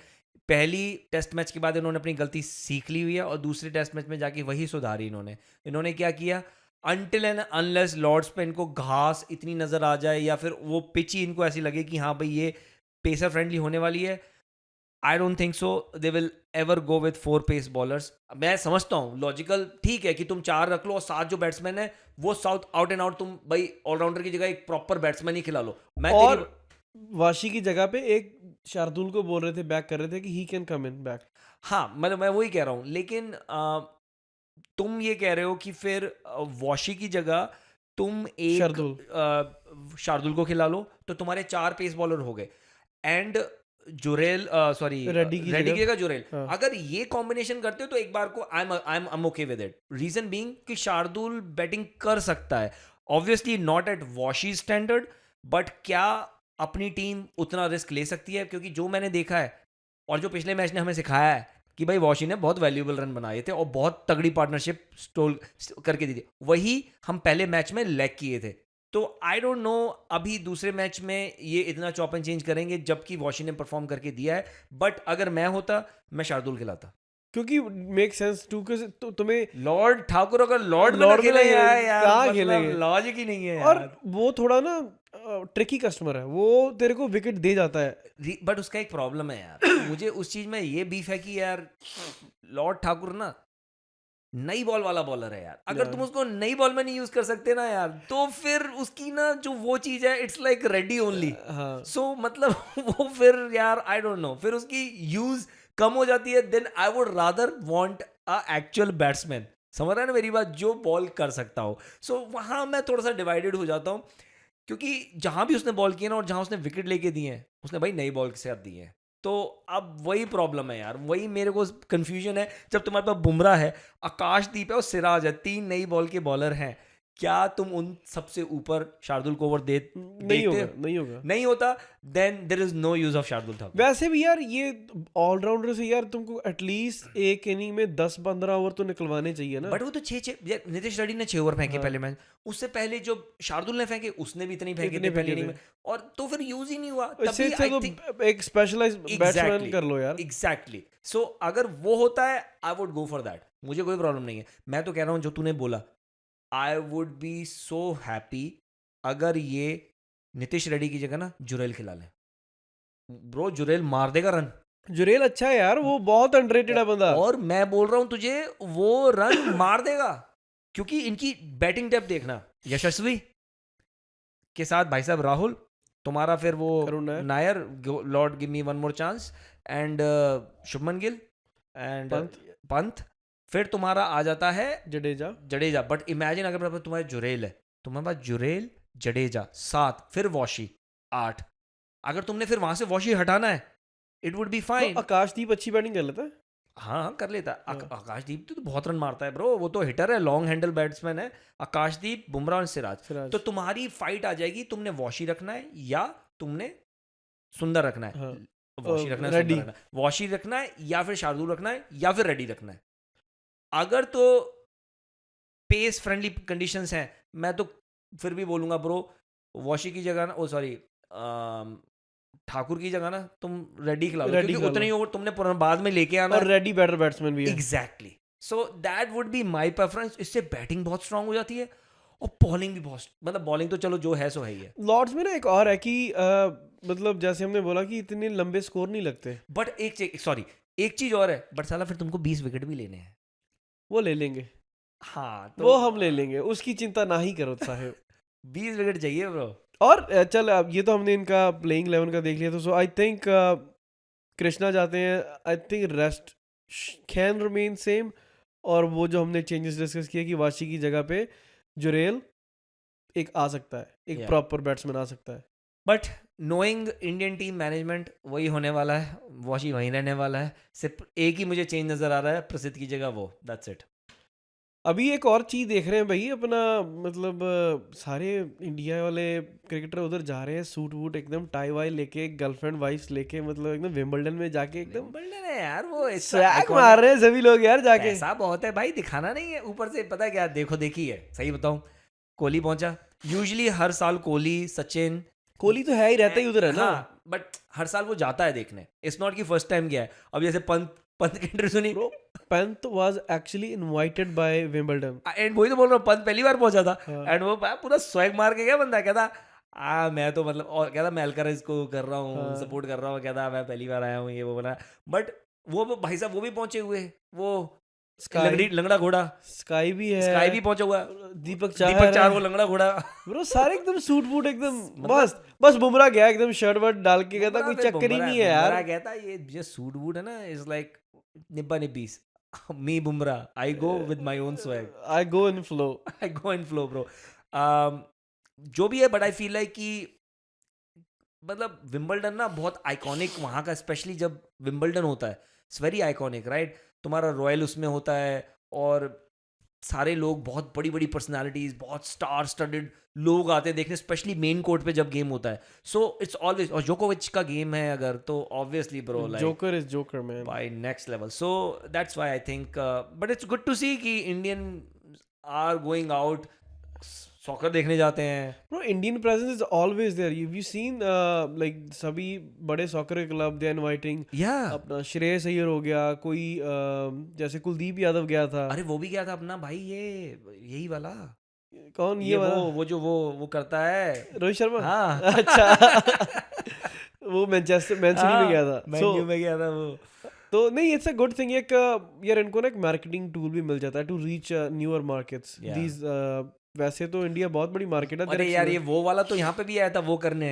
[SPEAKER 1] पहली टेस्ट मैच के बाद इन्होंने अपनी गलती सीख ली हुई है और दूसरे टेस्ट मैच में जाके वही सुधारी इन्होंने क्या किया, अनटिल एंड अनलेस लॉर्ड्स पे इनको घास इतनी नजर आ जाए या फिर वो पिच ही इनको ऐसी लगे कि हाँ भाई ये पेसर फ्रेंडली होने वाली है, I don't think so they will ever go with 4 pace bowlers. मैं समझता हूँ लॉजिकल, ठीक है कि तुम 4 रख लो और 7 जो बैट्समैन है वो साउथ आउट एंड आउट, तुम भाई ऑलराउंडर की जगह एक प्रॉपर बैट्समैन ही खिला लो। मैं
[SPEAKER 2] और वाशी की जगह पे एक शार्दुल को बोल रहे थे, बैक कर रहे थे कि he can come in back.
[SPEAKER 1] हाँ मतलब मैं वही कह रहा हूँ, लेकिन तुम ये कह रहे हो कि फिर वॉशी की जगह तुम एक शार्दुल को खिला लो तो तुम्हारे 4 पेस बॉलर हो गए, एंड जुरेल सॉरी
[SPEAKER 2] रेड्डी की
[SPEAKER 1] जगह जुरेल।
[SPEAKER 2] हाँ।
[SPEAKER 1] अगर ये कॉम्बिनेशन करते हो तो एक बार को I am okay with it, reason being कि शार्दुल बैटिंग कर सकता है, obviously not at Washi standard, but क्या अपनी टीम उतना रिस्क ले सकती है? क्योंकि जो मैंने देखा है और जो पिछले मैच ने हमें सिखाया है कि भाई वॉशी ने बहुत वैल्यूएबल रन बनाए थे और बहुत तगड़ी पार्टनरशिप स्टोल करके दी थी, वही हम पहले मैच में लैग किए थे। तो आई डोंट नो अभी दूसरे मैच में ये इतना चॉप एंड चेंज करेंगे जबकि वॉशी ने परफॉर्म करके दिया है, बट अगर मैं होता मैं शार्दुल खिलाता,
[SPEAKER 2] क्योंकि मेक सेंस टू के तुम्हें
[SPEAKER 1] लॉर्ड ठाकुर अगर लॉर्ड में
[SPEAKER 2] लॉर्ड
[SPEAKER 1] खेले
[SPEAKER 2] में
[SPEAKER 1] यार
[SPEAKER 2] कहाँ
[SPEAKER 1] मतलब
[SPEAKER 2] खेलेंगे?
[SPEAKER 1] लॉजिक ही नहीं है
[SPEAKER 2] और
[SPEAKER 1] यार।
[SPEAKER 2] वो थोड़ा ना ट्रिकी कस्टमर है, वो तेरे को विकेट दे जाता है।
[SPEAKER 1] बट उसका एक प्रॉब्लम है यार, मुझे उस चीज में ये बीफ है कि यार लॉर्ड ठाकुर ना नई बॉल वाला बॉलर है यार, अगर तुम उसको नई बॉल में नहीं यूज कर सकते ना यार, तो फिर उसकी ना जो वो चीज है इट्स लाइक रेडी ओनली।
[SPEAKER 2] हाँ
[SPEAKER 1] सो मतलब वो फिर यार आई डोंट नो, फिर उसकी यूज कम हो जाती है। Then I would rather want a actual batsman, समझ रहा है ना मेरी बात, जो बॉल कर सकता हो। सो वहां मैं थोड़ा सा डिवाइडेड हो जाता हूँ, क्योंकि जहां भी उसने बॉल किया ना और जहां उसने विकेट लेके दिए हैं उसने भाई नई बॉल के साथ दिए हैं। तो अब वही प्रॉब्लम है यार, वही मेरे को कंफ्यूजन है। जब तुम्हारे पास बुमराह है, आकाशदीप है और सिराज है, 3 नई बॉल के बॉलर हैं, क्या तुम उन सबसे ऊपर शार्दुल को ओवर नहीं होता, then there is no use of Shardul Thakur.
[SPEAKER 2] वैसे भी यार ये ऑलराउंडर से यार तुमको एटलीस्ट एक इनिंग में 10-15 ओवर तो निकलवाने चाहिए ना।
[SPEAKER 1] बट वो तो 6 नितिश रेड्डी ने 6 ओवर फेंके
[SPEAKER 2] हाँ।
[SPEAKER 1] पहले मैच, उससे पहले जो शार्दुल ने फेंके उसने भी इतने फेंके थे पहले इनिंग में, और तो फिर यूज ही नहीं हुआ।
[SPEAKER 2] इससे अच्छा तो एक स्पेशलाइज्ड बैट्समैन कर लो यार।
[SPEAKER 1] एग्जैक्टली। सो अगर वो होता है I would go for that, मुझे कोई प्रॉब्लम नहीं है। मैं तो कह रहा हूँ जो तूने बोला, I would be so happy अगर ये नितिश रेड्डी की जगह ना जुरेल खिला लें। ब्रो जुरेल मार देगा रन,
[SPEAKER 2] जुरेल अच्छा है यार, वो बहुत अंडररेटेड है बंदा।
[SPEAKER 1] और मैं बोल रहा हूं तुझे वो रन मार देगा, क्योंकि इनकी बैटिंग डेप्थ देखना, यशस्वी के साथ भाई साहब राहुल, तुम्हारा फिर वो
[SPEAKER 2] Karun Nair,
[SPEAKER 1] Nair, lord give me one more chance, and Shubman Gill and Pant. फिर तुम्हारा आ जाता है
[SPEAKER 2] जडेजा।
[SPEAKER 1] बट इमेजिन अगर तुम्हारे जुरेल है, तुम्हारे पास जुरेल, जडेजा 7, फिर वॉशी 8। अगर तुमने फिर वहां से वॉशी हटाना है, इट वुड बी फाइन।
[SPEAKER 2] तो आकाशदीप अच्छी बैटिंग कर लेता है।
[SPEAKER 1] हाँ कर लेता है। आकाशदीप तो बहुत रन मारता है ब्रो, वो तो हिटर है, लॉन्ग हैंडल बैट्समैन है। आकाशदीप, बुमराह और सिराज। तो तुम्हारी फाइट आ जाएगी, तुमने वॉशी रखना है या तुमने सुंदर रखना है। वॉशी रखना है, सुंदर रखना है, वॉशी रखना है या फिर शार्दुल रखना है या फिर रेड्डी रखना है। अगर तो पेस फ्रेंडली कंडीशंस हैं, मैं तो फिर भी बोलूंगा ब्रो, वॉशी की जगह ना, ओ सॉरी, ठाकुर की जगह ना तुम रेड्डी खिला लो, क्योंकि उतने ही ओवर तुमने बाद में लेके आना,
[SPEAKER 2] और रेड्डी बेटर बैट्समैन भी है।
[SPEAKER 1] Exactly, so that would be my preference. इससे बैटिंग बहुत स्ट्रांग हो जाती है और बॉलिंग भी बहुत, मतलब बॉलिंग तो चलो जो है सो है ही है।
[SPEAKER 2] लॉर्ड्स में ना एक और है कि मतलब जैसे हमने बोला कि इतने लंबे स्कोर नहीं लगते,
[SPEAKER 1] बट एक चीज और है, बट साला फिर तुमको 20 विकेट भी लेने हैं।
[SPEAKER 2] वो ले लेंगे।
[SPEAKER 1] हाँ तो
[SPEAKER 2] वो हम ले लेंगे, उसकी चिंता ना ही करो साहिब।
[SPEAKER 1] 20 विकेट चाहिए ब्रो।
[SPEAKER 2] और चल, अब ये तो हमने इनका प्लेइंग 11 का देख लिया, तो सो आई थिंक कृष्णा जाते हैं, I think rest can remain same. और वो जो हमने चेंजेस डिस्कस किए कि वाशी की जगह पे जुरेल एक आ सकता है, एक प्रॉपर बैट्समैन आ सकता है।
[SPEAKER 1] But knowing Indian team management, वही होने वाला है, वॉशी वहीं रहने वाला है। सिर्फ एक ही मुझे चेंज नजर आ रहा है, प्रसिद्ध की जगह वो, दैट्स इट।
[SPEAKER 2] अभी एक और चीज़ देख रहे हैं भाई अपना, मतलब सारे इंडिया वाले क्रिकेटर उधर जा रहे हैं, सूट वूट एकदम टाई वाई लेके, गर्लफ्रेंड वाइफ्स लेके, मतलब एकदम विंबलडन में जाके एकदम
[SPEAKER 1] विंबलडन है यार, वो
[SPEAKER 2] स्वैग मार रहे हैं सभी लोग यार जाके।
[SPEAKER 1] पैसा बहुत है भाई, दिखाना नहीं है। ऊपर से पता है क्या, देखो देखी है, सही बताऊं, कोहली पहुंचा। यूजुअली हर साल कोहली, सचिन,
[SPEAKER 2] कोहली तो है ही, रहता ही उधर है ना।
[SPEAKER 1] बट हर साल वो जाता है देखने, इट्स नॉट कि फर्स्ट टाइम गया है। अब जैसे पंत की इंटरव्यू सुनी,
[SPEAKER 2] Pant was actually invited bye Wimbledon,
[SPEAKER 1] and वही तो बोल रहा हूँ, पंत पहली बार पहुंचा था, एंड वो पूरा स्वैग मार के गया बंदा, कहता मैं तो मतलब, और कहता मैं अल्काराज को कर रहा हूँ, सपोर्ट कर रहा हूँ, कहता मैं पहली बार आया हूँ, ये वो बना। बट वो भाई साहब वो भी पहुंचे हुए, वो लंगड़ा घोड़ा
[SPEAKER 2] स्काई भी है,
[SPEAKER 1] स्काई भी पहुंचा हुआ,
[SPEAKER 2] दीपक चाहर
[SPEAKER 1] वो लंगड़ा घोड़ा
[SPEAKER 2] ब्रो, सारे एकदम सूट बूट एकदम मस्त। बस बुमराह गया एकदम शर्ट वर्ट डाल के, कहता कोई चक्कर ही नहीं है यार।
[SPEAKER 1] कहता ये जो सूट बूट है ना, इज लाइक निब्बा निब्बीस, me Bumrah, I go with my own swag,
[SPEAKER 2] I go in flow
[SPEAKER 1] bro. जो भी है, बट आई फील लाइक कि मतलब विंबलडन ना बहुत आइकॉनिक वहाँ का, स्पेशली जब विंबलडन होता है, इट्स वेरी आइकॉनिक, राइट। तुम्हारा रॉयल उसमें होता है, और सारे लोग, बहुत बड़ी बड़ी पर्सनालिटीज, बहुत स्टार स्टडेड लोग आते हैं देखने, स्पेशली मेन कोर्ट पे जब गेम होता है। सो इट्स ऑलवेज, और जोकोविच का गेम है अगर, तो obviously bro, like
[SPEAKER 2] joker is joker man
[SPEAKER 1] by next level. So that's why I think, but it's good to see कि Indian are going out, soccer देखने जाते हैं।
[SPEAKER 2] Bro, Indian presence is always there. You seen like सभी बड़े soccer club दे inviting, अपना श्रेयस अय्यर हो गया, कोई जैसे कुलदीप यादव गया था।
[SPEAKER 1] अरे वो भी गया था अपना भाई, यही वाला
[SPEAKER 2] कौन, ये वाला
[SPEAKER 1] वो जो वो करता है,
[SPEAKER 2] रोहित शर्मा।
[SPEAKER 1] हाँ
[SPEAKER 2] अच्छा वो मैनचेस्टर मैन सिटी में गया था,
[SPEAKER 1] मैन्यू में गया था वो।
[SPEAKER 2] तो नहीं, इट्स अ गुड थिंग। एक यार इनको ना एक मार्केटिंग टूल भी मिल जाता है to reach newer markets. These वैसे तो इंडिया बहुत बड़ी मार्केट है।
[SPEAKER 1] अरे यार ये वो वाला तो यहाँ पे भी आया था, वो करने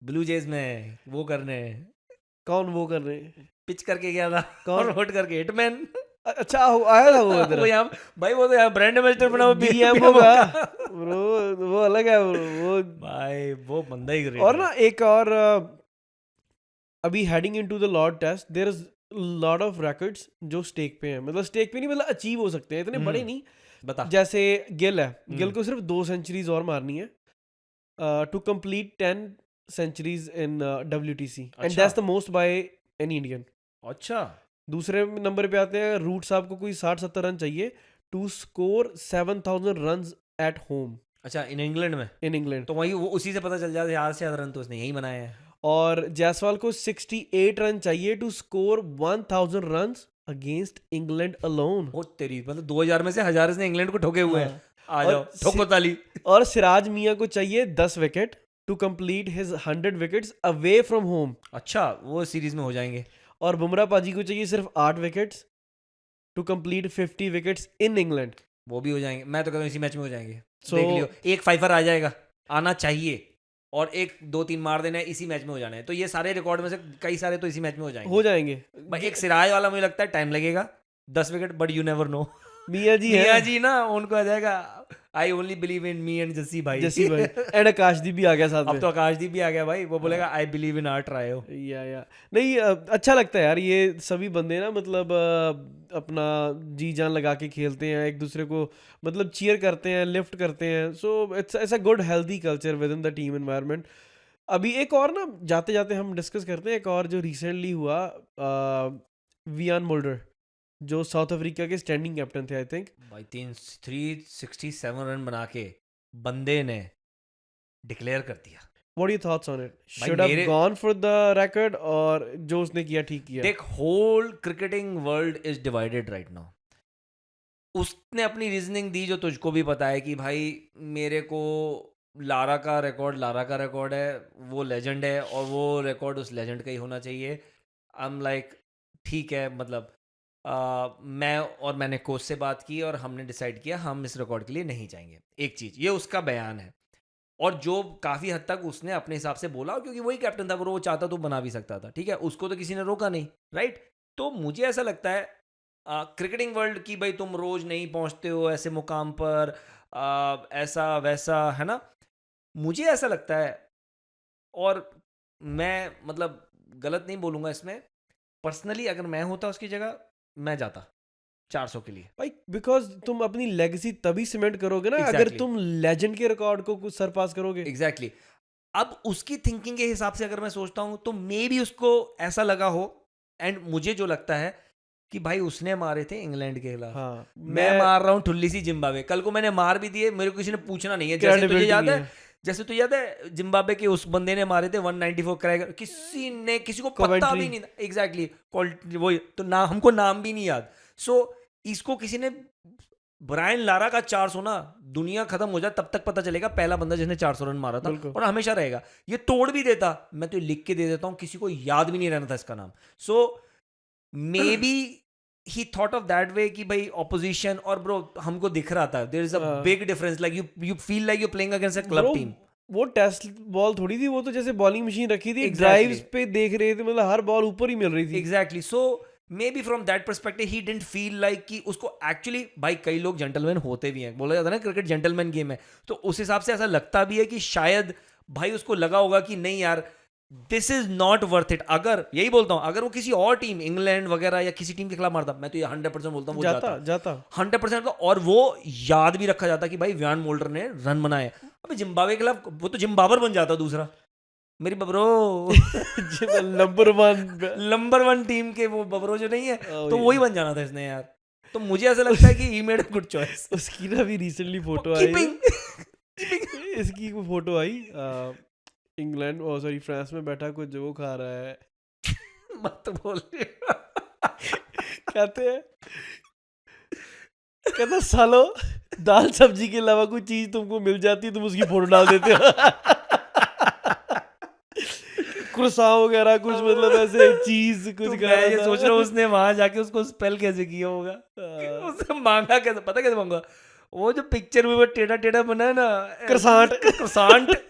[SPEAKER 1] ब्लू जेज में, वो करने।
[SPEAKER 2] कौन वो कर रहे,
[SPEAKER 1] पिच करके गया था, कौन रोड करके, हिटमैन।
[SPEAKER 2] अच्छा आया था वो इधर।
[SPEAKER 1] वो यहाँ भाई, वो तो यहाँ ब्रांड एम्बेसडर बना हुआ
[SPEAKER 2] बीएम होगा ब्रो, वो अलग है वो
[SPEAKER 1] भाई, वो बंदा ही ग्रेट।
[SPEAKER 2] और ना एक और अभी heading into the Lord test, there is lot of records जो स्टेक पे हैं, मतलब स्टेक पे नहीं, मतलब अचीव हो सकते हैं, इतने बड़े नहीं।
[SPEAKER 1] बता,
[SPEAKER 2] जैसे गिल है, गिल को सिर्फ 2 सेंचुरीज और मारनी है to complete 10 centuries in WTC, and that's the most by any Indian.
[SPEAKER 1] अच्छा,
[SPEAKER 2] दूसरे नंबर पे आते हैं रूट साहब को, कोई 60-70 रन चाहिए to score 7000 runs at home.
[SPEAKER 1] अच्छा, इन इंग्लैंड में,
[SPEAKER 2] इन इंग्लैंड।
[SPEAKER 1] तो वही वो उसी से पता चल जाता है, यार से ज्यादा रन तो उसने यही बनाए हैं।
[SPEAKER 2] और जायसवाल को 68 रन चाहिए to score 1000 runs against England alone.
[SPEAKER 1] ओ तेरी, मतलब 2000 में से 1000 ने इंग्लैंड को ठोके हुए हैं। आ जाओ, ठोको ताली।
[SPEAKER 2] और सिराज मियां को चाहिए 10 wicket to complete his 100 wickets away from home.
[SPEAKER 1] अच्छा, वो सीरीज में हो जाएंगे।
[SPEAKER 2] और बुमराह पाजी को चाहिए सिर्फ 8 wickets to complete 50 wickets in England.
[SPEAKER 1] वो भी हो जाएंगे, मैं तो कहता हूँ इसी मैच में हो जाएंगे। देख लियो, एक फाइफर आ जाएगा, आना चाहिए। और 1-2-3 मार देना है, इसी मैच में हो जाना है, तो ये सारे रिकॉर्ड में से कई सारे तो इसी मैच में हो जाएंगे।
[SPEAKER 2] हो जाएंगे।
[SPEAKER 1] भाई एक सिराज वाला मुझे लगता है टाइम लगेगा 10 wicket, but you never know.
[SPEAKER 2] मियाँ जी
[SPEAKER 1] मियाँ
[SPEAKER 2] है,
[SPEAKER 1] जी ना उनको आ जाएगा, I only believe in me and Jassi भाई।
[SPEAKER 2] जस्सी भाई एंड आकाशदीप भी आ गया साथ में।
[SPEAKER 1] अब तो आकाशदीप भी आ गया भाई, वो बोलेगा I believe in our trio.
[SPEAKER 2] या नहीं, अच्छा लगता है यार, ये सभी बंदे ना मतलब अपना जी जान लगा के खेलते हैं, एक दूसरे को मतलब चीयर करते हैं, लिफ्ट करते हैं, so it's a good healthy culture with in the team environment. अभी एक और ना जाते जाते हम डिस्कस करते हैं, एक और जो रिसेंटली हुआ, वियान मोल्डर जो साउथ अफ्रीका के स्टैंडिंग कैप्टन थे आई थिंक।
[SPEAKER 1] भाई 367 रन बना के बंदे ने डिक्लेयर कर दिया।
[SPEAKER 2] What are your thoughts on it?
[SPEAKER 1] भाई
[SPEAKER 2] शुड हैव
[SPEAKER 1] मेरे-
[SPEAKER 2] गॉन फॉर द रिकॉर्ड, और जो उसने किया ठीक किया?
[SPEAKER 1] देख, whole cricketing world is divided right now. उसने अपनी रीजनिंग दी जो तुझको भी पता है कि भाई मेरे को लारा का रिकॉर्ड है, वो लेजेंड है, और वो रिकॉर्ड उस लेजेंड का ही होना चाहिए। आई एम लाइक ठीक है, मतलब मैंने कोच से बात की और हमने डिसाइड किया हम इस रिकॉर्ड के लिए नहीं जाएंगे। एक चीज़ ये उसका बयान है, और जो काफ़ी हद तक उसने अपने हिसाब से बोला, क्योंकि वही कैप्टन था, अगर वो चाहता तो बना भी सकता था, ठीक है, उसको तो किसी ने रोका नहीं, राइट। तो मुझे ऐसा लगता है क्रिकेटिंग वर्ल्ड की, भाई तुम रोज नहीं पहुंचते हो ऐसे मुकाम पर, ऐसा वैसा, है ना। मुझे ऐसा लगता है, और मैं मतलब गलत नहीं बोलूंगा इसमें, पर्सनली अगर मैं होता उसकी जगह मैं जाता 400 के लिए।
[SPEAKER 2] भाई बिकॉज तुम अपनी लेगेसी तभी सीमेंट करोगे ना अगर
[SPEAKER 1] Exactly.
[SPEAKER 2] तुम लेजेंड के रिकॉर्ड को कुछ सरपास करोगे।
[SPEAKER 1] एग्जैक्टली अब उसकी थिंकिंग के हिसाब से अगर मैं सोचता हूं तो मे भी उसको ऐसा लगा हो, एंड मुझे जो लगता है कि भाई उसने मारे थे इंग्लैंड के खिलाफ,
[SPEAKER 2] हाँ,
[SPEAKER 1] मैं मार रहा हूँ ठुल्ली सी जिम्बाब्वे, कल को मैंने मार भी दिए, मेरे को किसी ने पूछना नहीं है। जैसे तुझे
[SPEAKER 2] credibility
[SPEAKER 1] याद
[SPEAKER 2] नहीं
[SPEAKER 1] है, जैसे तुझे याद है जिम्बाब्वे के उस बंदे ने मारे थे 194 क्रैकर, किसी को पता
[SPEAKER 2] Coventry.
[SPEAKER 1] भी नहीं था। एग्जैक्टली वही तो, ना हमको नाम भी नहीं याद। सो इसको किसी ने ब्रायन लारा का 400 ना, दुनिया खत्म हो जाए तब तक पता चलेगा पहला बंदा जिसने 400 रन मारा था,
[SPEAKER 2] बिल्कुल।
[SPEAKER 1] और हमेशा रहेगा। ये तोड़ भी देता, मैं तो लिख के दे देता हूँ, किसी को याद भी नहीं रहना था इसका नाम। So maybe he thought of that way कि भाई opposition, और bro हमको दिख रहा था there is a big difference, like you feel like you're playing against a club
[SPEAKER 2] Bro,
[SPEAKER 1] team।
[SPEAKER 2] वो टेस्ट बॉल थोड़ी थी, वो तो जैसे बॉलिंग मशीन रखी थी,
[SPEAKER 1] Exactly.
[SPEAKER 2] ड्राइव्स पे देख रहे थे, मतलब हर बॉल ऊपर ही मिल रही थी।
[SPEAKER 1] Exactly. So maybe from that perspective he didn't feel like कि उसको actually, भाई कई लोग जेंटलमैन होते भी हैं, बोला जाता है ना क्रिकेट जेंटलमैन गेम है, तो उस हिसाब से ऐसा लगता भी है कि शायद भाई उसको लगा होगा कि नहीं यार this is not worth it. अगर यही बोलता हूँ, अगर वो किसी और टीम इंग्लैंड वगैरह या किसी टीम के खिलाफ मारता, मैं तो ये 100% बोलता हूँ वो जाता 100%, और वो याद भी रखा जाता कि भाई वियान मोल्डर ने रन बनाए। अबे जिम्बाब्वे के खिलाफ वो तो जिम्बाबर बन जाता दूसरा, मेरी बबरो नंबर 1 टीम के वो बबरो जो नहीं है, तो वही बन जाना था इसने यार। तो मुझे ऐसा लगता है कि he made a good choice.
[SPEAKER 2] उसकी ना भी रिसेंटली फोटो आई, इसकी फोटो आई इंग्लैंड सॉरी फ्रांस में बैठा कुछ जो वो खा रहा है,
[SPEAKER 1] मत बोल
[SPEAKER 2] कहता सालो दाल सब्जी के अलावा कोई चीज तुमको मिल जाती है तुम उसकी फोटो डाल देते हो। क्रोसान वगैरह कुछ, मतलब ऐसे चीज कुछ
[SPEAKER 1] तो
[SPEAKER 2] खा
[SPEAKER 1] मैं
[SPEAKER 2] रहा
[SPEAKER 1] ये
[SPEAKER 2] था।
[SPEAKER 1] सोच रहा हूँ उसने वहां जाके उसको स्पेल कैसे किया होगा, उसने मांगा कैसे, पता कैसे मांगा, वो जो पिक्चर में वो टेढ़ा टेढ़ा बना है ना, क्रोसांट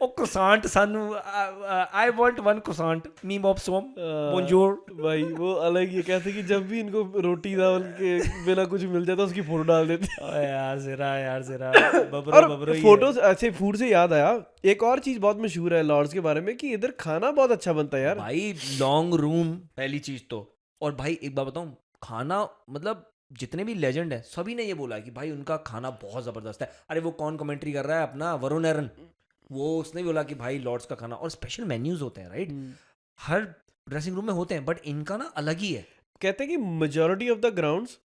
[SPEAKER 1] ओ क्रोसांट सानू, आई वांट 1 क्रोसांट मी बॉब सोम बोंजोर।
[SPEAKER 2] भाई वो अलग ही कहते कि जब भी इनको रोटी दाल के बिना कुछ मिल जाता उसकी फोटो डाल देते।
[SPEAKER 1] यार जरा बबरो
[SPEAKER 2] और
[SPEAKER 1] बबरो
[SPEAKER 2] फोटोज ऐसे फूड से याद आया, एक और चीज बहुत मशहूर है लॉर्ड्स के बारे में कि इधर खाना बहुत अच्छा बनता है यार
[SPEAKER 1] भाई, लॉन्ग रूम पहली चीज तो। और भाई एक बात बताऊं, खाना मतलब जितने भी लेजेंड है सभी ने ये बोला कि भाई उनका खाना बहुत जबरदस्त है। अरे वो कौन कमेंट्री कर रहा है, अपना वरुण एरन, वो उसने भी बोला कि भाई लॉर्ड्स का खाना, और स्पेशल मेन्यूज होते हैं राइट, हर ड्रेसिंग रूम में होते हैं, बट इनका ना अलग ही है।
[SPEAKER 2] कहते हैं कि majority of the grounds,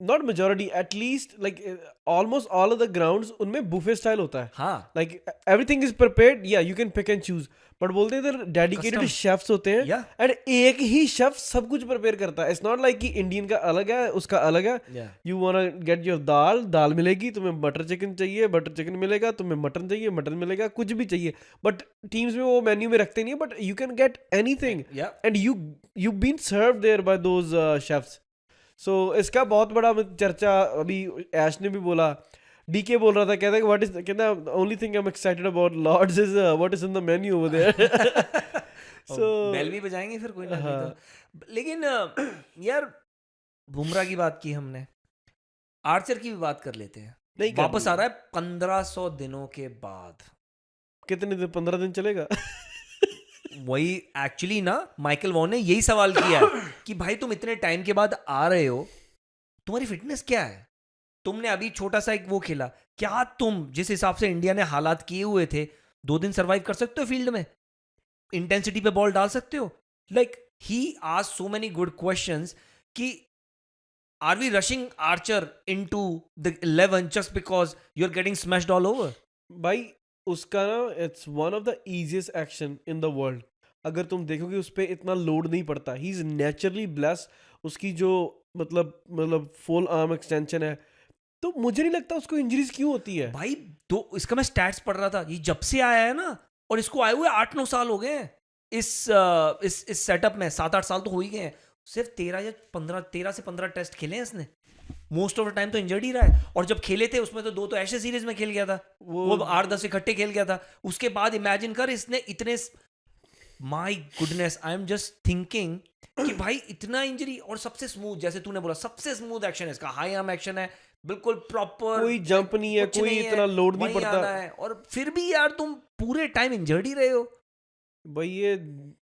[SPEAKER 2] not majority, at least like almost all of the grounds उनमें बुफे स्टाइल होता है।
[SPEAKER 1] हाँ,
[SPEAKER 2] लाइक एवरीथिंग इज प्रिपेयर्ड, या you can pick and choose, but बोलते हैं इधर डेडिकेटेड
[SPEAKER 1] Custom.
[SPEAKER 2] शेफ्स होते हैं,
[SPEAKER 1] या
[SPEAKER 2] एंड एक ही शेफ सब कुछ प्रिपेयर करता है। इट्स नॉट लाइक कि इंडियन का अलग है उसका अलग है।
[SPEAKER 1] या
[SPEAKER 2] यू वांना गेट योर दाल मिलेगी, तुम्हें बटर चिकन चाहिए बटर चिकन मिलेगा, तुम्हें मटन चाहिए मटन मिलेगा, कुछ भी चाहिए, बट टीम्स में वो मेन्यू में रखते नहीं है, but you can get anything
[SPEAKER 1] या
[SPEAKER 2] and you been served there by those chefs. So इसका बहुत बड़ा चर्चा, अभी ऐश ने भी बोला डीके बोल रहा था, कहता है व्हाट इज, कहता only thing I am excited about Lord's is what is in the menu over there. So
[SPEAKER 1] bell भी बजाएंगे फिर कोई ना कोई
[SPEAKER 2] हाँ.
[SPEAKER 1] तो. लेकिन यार बुमराह की बात की हमने, आर्चर की भी बात कर लेते हैं.
[SPEAKER 2] नहीं
[SPEAKER 1] वापस आ रहा है 1500 दिनों के बाद.
[SPEAKER 2] कितने दिन, 15 दिन चलेगा?
[SPEAKER 1] वही एक्चुअली ना माइकल वॉन ने यही सवाल किया है कि भाई तुम इतने टाइम के बाद आ रहे हो, तुम्हारी फिटनेस क्या है? तुमने अभी छोटा सा एक वो खेला, क्या तुम जिस हिसाब से इंडिया ने हालात किए हुए थे 2 दिन सरवाइव कर सकते हो फील्ड में? इंटेंसिटी पे बॉल डाल सकते हो? Like he asked so many good questions कि are we rushing Archer into the 11 just because you are getting smashed all over?
[SPEAKER 2] भाई उसका ना it's one of the easiest action in the world. अगर तुम देखोगे उस पर इतना लोड नहीं पड़ता. He is naturally blessed. उसकी जो मतलब फुल आर्म एक्सटेंशन है, तो मुझे नहीं लगता उसको इंजरीज क्यों होती है.
[SPEAKER 1] भाई तो इसका मैं स्टैट्स पढ़ रहा था, ये जब से आया है ना, और इसको आए हुए 8-9 साल हो गए हैं इस सेटअप में. 7-8 साल तो हो ही गए हैं. सिर्फ 13 से 15 टेस्ट खेले हैं इसने. मोस्ट ऑफ द टाइम तो इंजर्ड ही रहा है. और जब खेले थे उसमें तो 2 तो ऐसे सीरीज में खेल गया था, वो 8-10 इकट्ठे खेल गया था. उसके बाद इमेजिन कर इसने इतने, my goodness, I am just thinking कि भाई इतना इंजरी और सबसे स्मूथ, जैसे तूने बोला सबसे स्मूथ एक्शन है इसका, हाई आर्म एक्शन है, बिल्कुल प्रॉपर,
[SPEAKER 2] कोई जंप नहीं है, कोई इतना लोड नहीं पड़ता
[SPEAKER 1] है. और फिर भी यार तुम पूरे टाइम इंजर्ड ही रहे हो.
[SPEAKER 2] भाई ये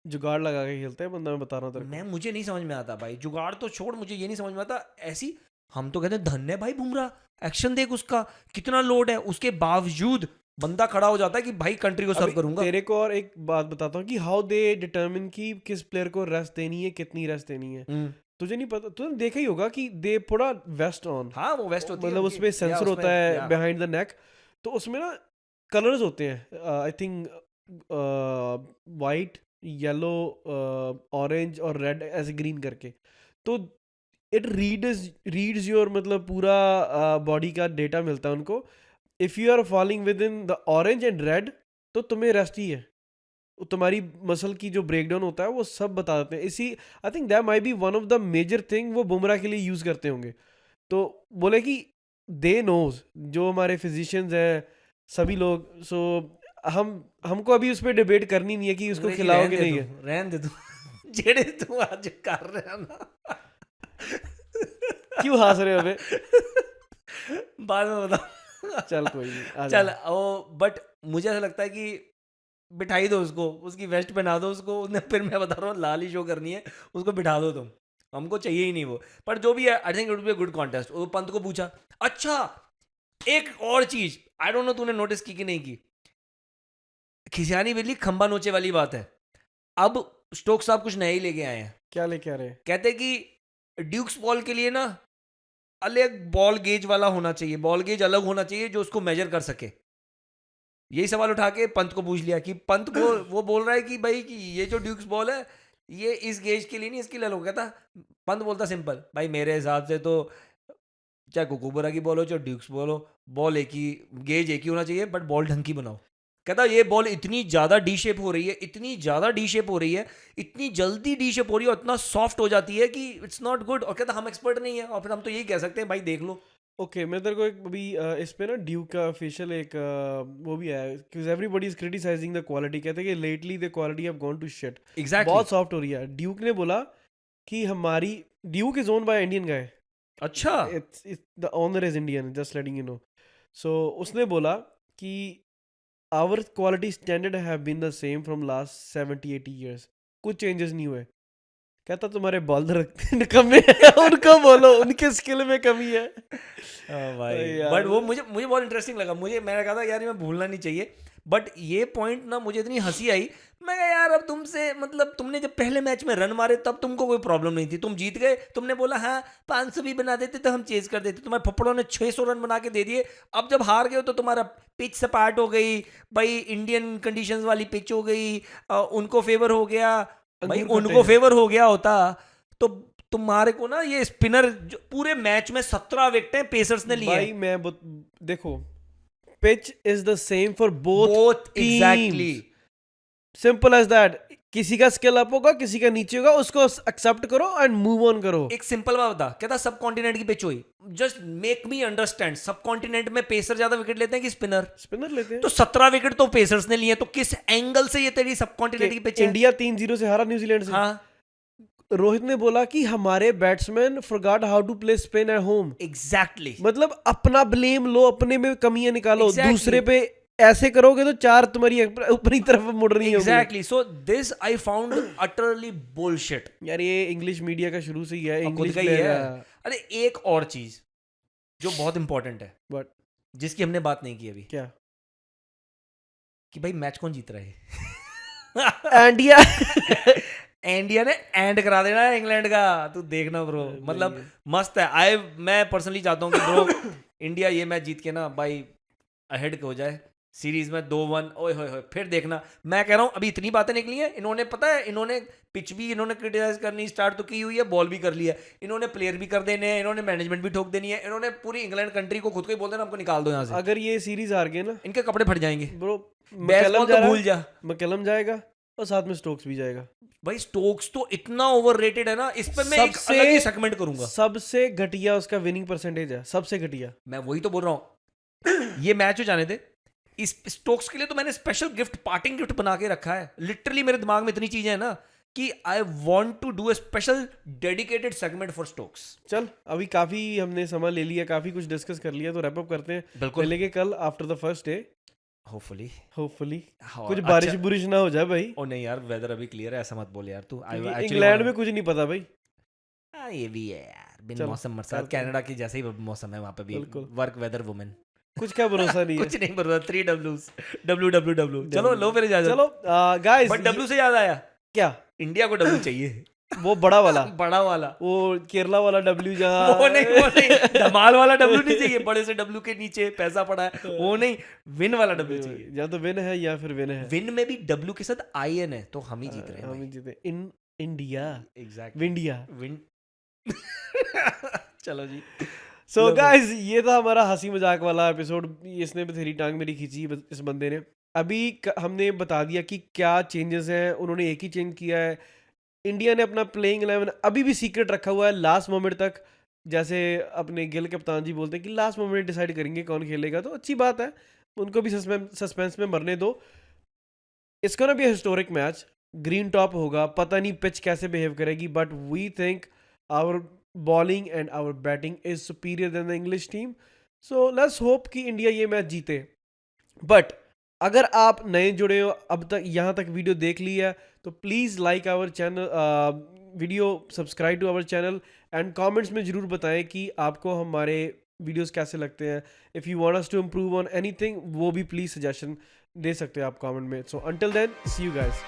[SPEAKER 2] जुगाड़ लगा के खेलते हैं बंदा, मैं बता रहा हूँ तेरे को.
[SPEAKER 1] मैं मुझे नहीं समझ में आता भाई, जुगाड़ तो छोड़, मुझे ये नहीं समझ में आता ऐसी. हम तो कहते हैं धन्य भाई बुमराह, एक्शन देख उसका कितना लोड है, उसके बावजूद बंदा खड़ा हो जाता है कि भाई कंट्री को सर्व करूंगा.
[SPEAKER 2] तेरे को और एक बात बताता हूँ कि हाउ दे डिटरमिन कि किस प्लेयर को रेस्ट देनी है, कितनी रेस्ट देनी है. तुझे नहीं पता, तूने देखा ही होगा कि दे पुट वेस्ट ऑन.
[SPEAKER 1] हाँ वो वेस्ट होती है,
[SPEAKER 2] मतलब उसमें सेंसर होता है बिहाइंड द नेक, तो उसमें ना कलर्स होते हैं, I think white, yellow, orange और रेड, ऐसे ग्रीन करके. तो इट रीड्स योर मतलब पूरा बॉडी का डेटा मिलता है उनको. If you are falling within the orange and red, तो तुम्हें रेस्ट ही है. तुम्हारी मसल की जो ब्रेकडाउन होता है वो सब बता देते हैं. इसी I think that might be one of the major thing वो बुमराह के लिए यूज़ करते होंगे. तो बोले कि दे नोज, जो हमारे फिजिशियंस हैं सभी लोग. सो हमको अभी उस पर डिबेट करनी नहीं है कि उसको खिलाओ कि नहीं है.
[SPEAKER 1] रहने दे तू जेड़े तू आज कर रहे हो ना.
[SPEAKER 2] क्यों हंस रहे हो बे?
[SPEAKER 1] बाद में बता.
[SPEAKER 2] चल कोई नहीं,
[SPEAKER 1] चल ओ. बट मुझे ऐसा लगता है कि बिठाई दो उसको, उसकी वेस्ट पहना दो उसको. फिर मैं बता रहा हूँ लाल ही शो करनी है, उसको बिठा दो तुम, हमको चाहिए ही नहीं वो. पर जो भी है I think it will be a good contest. वो पंत को पूछा. अच्छा एक और चीज, आई डोंट नो तूने नोटिस की कि नहीं की, खिसियानी बिल्ली खंबा नोचे वाली बात है. अब स्टोक्स साहब कुछ नया ही लेके आए हैं.
[SPEAKER 2] क्या लेके आ रहे हैं?
[SPEAKER 1] कहते कि ड्यूक्स बॉल के लिए ना अलग बॉल गेज वाला होना चाहिए, बॉल गेज अलग होना चाहिए जो उसको मेजर कर सके. यही सवाल उठा के पंत को पूछ लिया कि पंत वो बोल रहा है कि भाई कि ये जो ड्यूक्स बॉल है ये इस गेज के लिए नहीं, इसके लिए लोग. कहता पंत बोलता सिंपल, भाई मेरे हिसाब से तो चाहे कुकुबरा की बॉल हो चाहे ड्यूक्स बॉल हो, बॉल एक ही, गेज एक ही होना चाहिए, बट बॉल ढंग की बनाओ. कहता ये बॉल इतनी ज़्यादा डी शेप हो रही है, इतनी ज़्यादा डी शेप हो रही है, इतनी जल्दी डी शेप हो रही है और इतना सॉफ्ट हो जाती है कि इट्स नॉट गुड. और कहता हम एक्सपर्ट नहीं है, और फिर हम तो यही कह सकते हैं भाई देख लो.
[SPEAKER 2] ओके, मैं तेरे को एक अभी इस पे ना ड्यूक का ऑफिशियल एक वो भी आया, क्योंकि everybody is criticising the quality. कहते हैं कि lately the quality have gone to shit.
[SPEAKER 1] Exactly,
[SPEAKER 2] बहुत सॉफ्ट हो रही है. ड्यूक ने बोला कि हमारी, Duke is owned by Indian guy.
[SPEAKER 1] अच्छा,
[SPEAKER 2] it's the owner is Indian, just letting you know. So उसने बोला कि our quality standard have been the same from last 70-80 years. कुछ चेंजेस नहीं हुए. कहता तुम्हारे बॉल रखते कमी है, उनको बोलो उनके स्किल में कमी है.
[SPEAKER 1] भाई बट वो मुझे बहुत इंटरेस्टिंग लगा. मैंने कहा था यार ये मैं भूलना नहीं चाहिए. बट ये पॉइंट ना मुझे इतनी हंसी आई. मैं कहा यार अब तुमसे, मतलब तुमने जब पहले मैच में रन मारे तब तुमको कोई प्रॉब्लम नहीं थी, तुम जीत गए, तुमने बोला हाँ 500 भी बना देते तो हम चेज कर देते. तुम्हारे फप्पड़ों ने 600 रन बना के दे दिए. अब जब हार गए हो तो तुम्हारा पिच सपाट हो गई भाई, इंडियन कंडीशंस वाली पिच हो गई, उनको फेवर हो गया भाई. उनको फेवर हो गया होता तो तुम्हारे को ना ये स्पिनर पूरे मैच में 17 विकेटें पेसर्स ने लिए.
[SPEAKER 2] भाई मैं देखो, pitch is the same for both
[SPEAKER 1] exactly,
[SPEAKER 2] simple as that. किसी का स्किल अप होगा, किसी का नीचे होगा, उसको एक्सेप्ट करो एंड मूव ऑन करो।
[SPEAKER 1] एक सिंपल बात बता, कहता सब कॉन्टिनेंट की पिच हुई, जस्ट मेक मी अंडरस्टैंड, सब कॉन्टिनेंट में पेसर ज्यादा विकेट लेते हैं कि स्पिनर?
[SPEAKER 2] स्पिनर लेते हैं।
[SPEAKER 1] तो 17 विकेट तो पेसर्स ने लिए, तो किस एंगल से ये तेरी सब कॉन्टिनेंट की पिच है?
[SPEAKER 2] इंडिया 3-0 से हारा न्यूजीलैंड से।
[SPEAKER 1] हाँ
[SPEAKER 2] रोहित ने बोला कि हमारे batsman forgot how to play spin at home.
[SPEAKER 1] Exactly
[SPEAKER 2] मतलब अपना ब्लेम लो, अपने में कमियां निकालो।
[SPEAKER 1] Exactly.
[SPEAKER 2] दूसरे पे ऐसे करोगे तो 4 तुम्हारी अपनी तरफ मुड़ रही होगी।
[SPEAKER 1] Exactly, so this I found utterly bullshit.
[SPEAKER 2] यार ये इंग्लिश मीडिया का शुरू से ही है,
[SPEAKER 1] खुद
[SPEAKER 2] इंग्लिश
[SPEAKER 1] का ही है। अरे एक और चीज जो बहुत इंपॉर्टेंट है,
[SPEAKER 2] बट
[SPEAKER 1] जिसकी हमने बात नहीं की अभी,
[SPEAKER 2] क्या
[SPEAKER 1] कि भाई मैच कौन जीत रहा है?
[SPEAKER 2] इंडिया
[SPEAKER 1] इंडिया ने एंड करा देना है इंग्लैंड का, तू देखना ब्रो। मतलब मस्त है। मैं पर्सनली चाहता हूँ कि ब्रो इंडिया ये मैच जीत के ना भाई अहेड हो जाए सीरीज में 2-1। ओए होए होए, फिर देखना। मैं कह रहा हूँ अभी इतनी बातें निकली हैं, इन्होंने पता है, इन्होंने पिच भी इन्होंने क्रिटिसाइज करनी स्टार्ट तो की हुई है, बॉल भी कर लिया है, इन्होंने प्लेयर भी कर देने हैं, इन्होंने मैनेजमेंट भी ठोक देनी है, इन्होंने पूरी इंग्लैंड कंट्री को खुद को ही बोल देना हमको निकाल दो यहाँ से।
[SPEAKER 2] अगर ये सीरीज हार गए ना
[SPEAKER 1] इनके कपड़े फट जाएंगे
[SPEAKER 2] ब्रो,
[SPEAKER 1] बेसबॉल तो भूल जा।
[SPEAKER 2] मैकलम जाएगा और साथ में स्टोक्स भी जाएगा।
[SPEAKER 1] भाई स्टोक्स तो इतना ओवररेटेड है ना, इस पे मैं एक
[SPEAKER 2] सबसे-
[SPEAKER 1] अलग ही सेगमेंट करूंगा।
[SPEAKER 2] सबसे घटिया उसका विनिंग परसेंटेज है, सबसे घटिया।
[SPEAKER 1] मैं वही तो बोल रहा हूँ। ये मैच हो जाने दे, इस स्टोक्स के लिए तो मैंने स्पेशल गिफ्ट, पार्टिंग गिफ्ट बना के रखा है। लिटरली मेरे दिमाग में इतनी चीजें हैं ना कि I want to do a special dedicated segment for Stokes.
[SPEAKER 2] चल अभी काफी हमने समय ले लिया, काफी कुछ डिस्कस कर लिया, तो रैप अप करते हैं।
[SPEAKER 1] बिल्कुल,
[SPEAKER 2] मिलेंगे कल after the first day,
[SPEAKER 1] hopefully.
[SPEAKER 2] Hopefully
[SPEAKER 1] हाँ,
[SPEAKER 2] कुछ
[SPEAKER 1] अच्छा-
[SPEAKER 2] बारिश बुरिश ना हो जाए भाई।
[SPEAKER 1] ओ नहीं यार, वेदर अभी क्लियर है, ऐसा मत बोल यार तू।
[SPEAKER 2] क्योंकि इंग्लैंड में कुछ नहीं पता भाई।
[SPEAKER 1] हाँ ये भी है यार, बिन
[SPEAKER 2] चलो,
[SPEAKER 1] मौसम बरसात,
[SPEAKER 2] करते हैं।
[SPEAKER 1] कनाडा की जैसे ही मौसम है वहां पे भी।
[SPEAKER 2] बिल्कुल।
[SPEAKER 1] वर्क वेदर वुमेन,
[SPEAKER 2] कुछ क्या भरोसा नहीं है।
[SPEAKER 1] कुछ नहीं भरोसा। 3 Ws, WWW। चलो लो फिर इजाजत।
[SPEAKER 2] चलो गाइस,
[SPEAKER 1] बट W से याद आया,
[SPEAKER 2] क्या
[SPEAKER 1] इंडिया को W चाहिए।
[SPEAKER 2] वो बड़ा वाला
[SPEAKER 1] बड़ा वाला,
[SPEAKER 2] वो केरला वाला W जहाँ
[SPEAKER 1] वो नहीं, धमाल वाला W नहीं चाहिए। बड़े से W के नीचे पैसा पड़ा है, वो नहीं, विन वाला W चाहिए।
[SPEAKER 2] या तो विन है या फिर विन है।
[SPEAKER 1] विन में भी W के साथ IN है, तो हम ही जीत रहे हैं
[SPEAKER 2] हम
[SPEAKER 1] भाई।
[SPEAKER 2] ही जीते। इन इंडिया,
[SPEAKER 1] एग्जैक्टली,
[SPEAKER 2] विंडिया।
[SPEAKER 1] विन। चलो जी।
[SPEAKER 2] सो
[SPEAKER 1] लो
[SPEAKER 2] गाइस, ये था हमारा हंसी मजाक वाला एपिसोड। इसने बथेरी टांग मेरी खींची इस बंदे ने। अभी हमने बता दिया कि क्या चेंजेस हैं, उन्होंने एक ही चेंज किया है। इंडिया ने अपना प्लेइंग 11 अभी भी सीक्रेट रखा हुआ है लास्ट मोमेंट तक। जैसे अपने गिल कप्तान जी बोलते हैं कि लास्ट मोमेंट डिसाइड करेंगे कौन खेलेगा, तो अच्छी बात है, उनको भी सस्पेंस में मरने दो। इसका ना भी हिस्टोरिक मैच, ग्रीन टॉप होगा, पता नहीं पिच कैसे बिहेव करेगी, but we think our bowling and our batting is superior than the English team. So let's hope कि इंडिया ये मैच जीते। बट अगर आप नए जुड़े हो, अब तक यहाँ तक वीडियो देख ली है, तो please like our channel, video subscribe to our channel and comments में ज़रूर बताएं कि आपको हमारे वीडियोस कैसे लगते हैं। If you want us to improve on anything, वो भी प्लीज़ सजेशन दे सकते हैं आप कमेंट में। So until then, see you guys.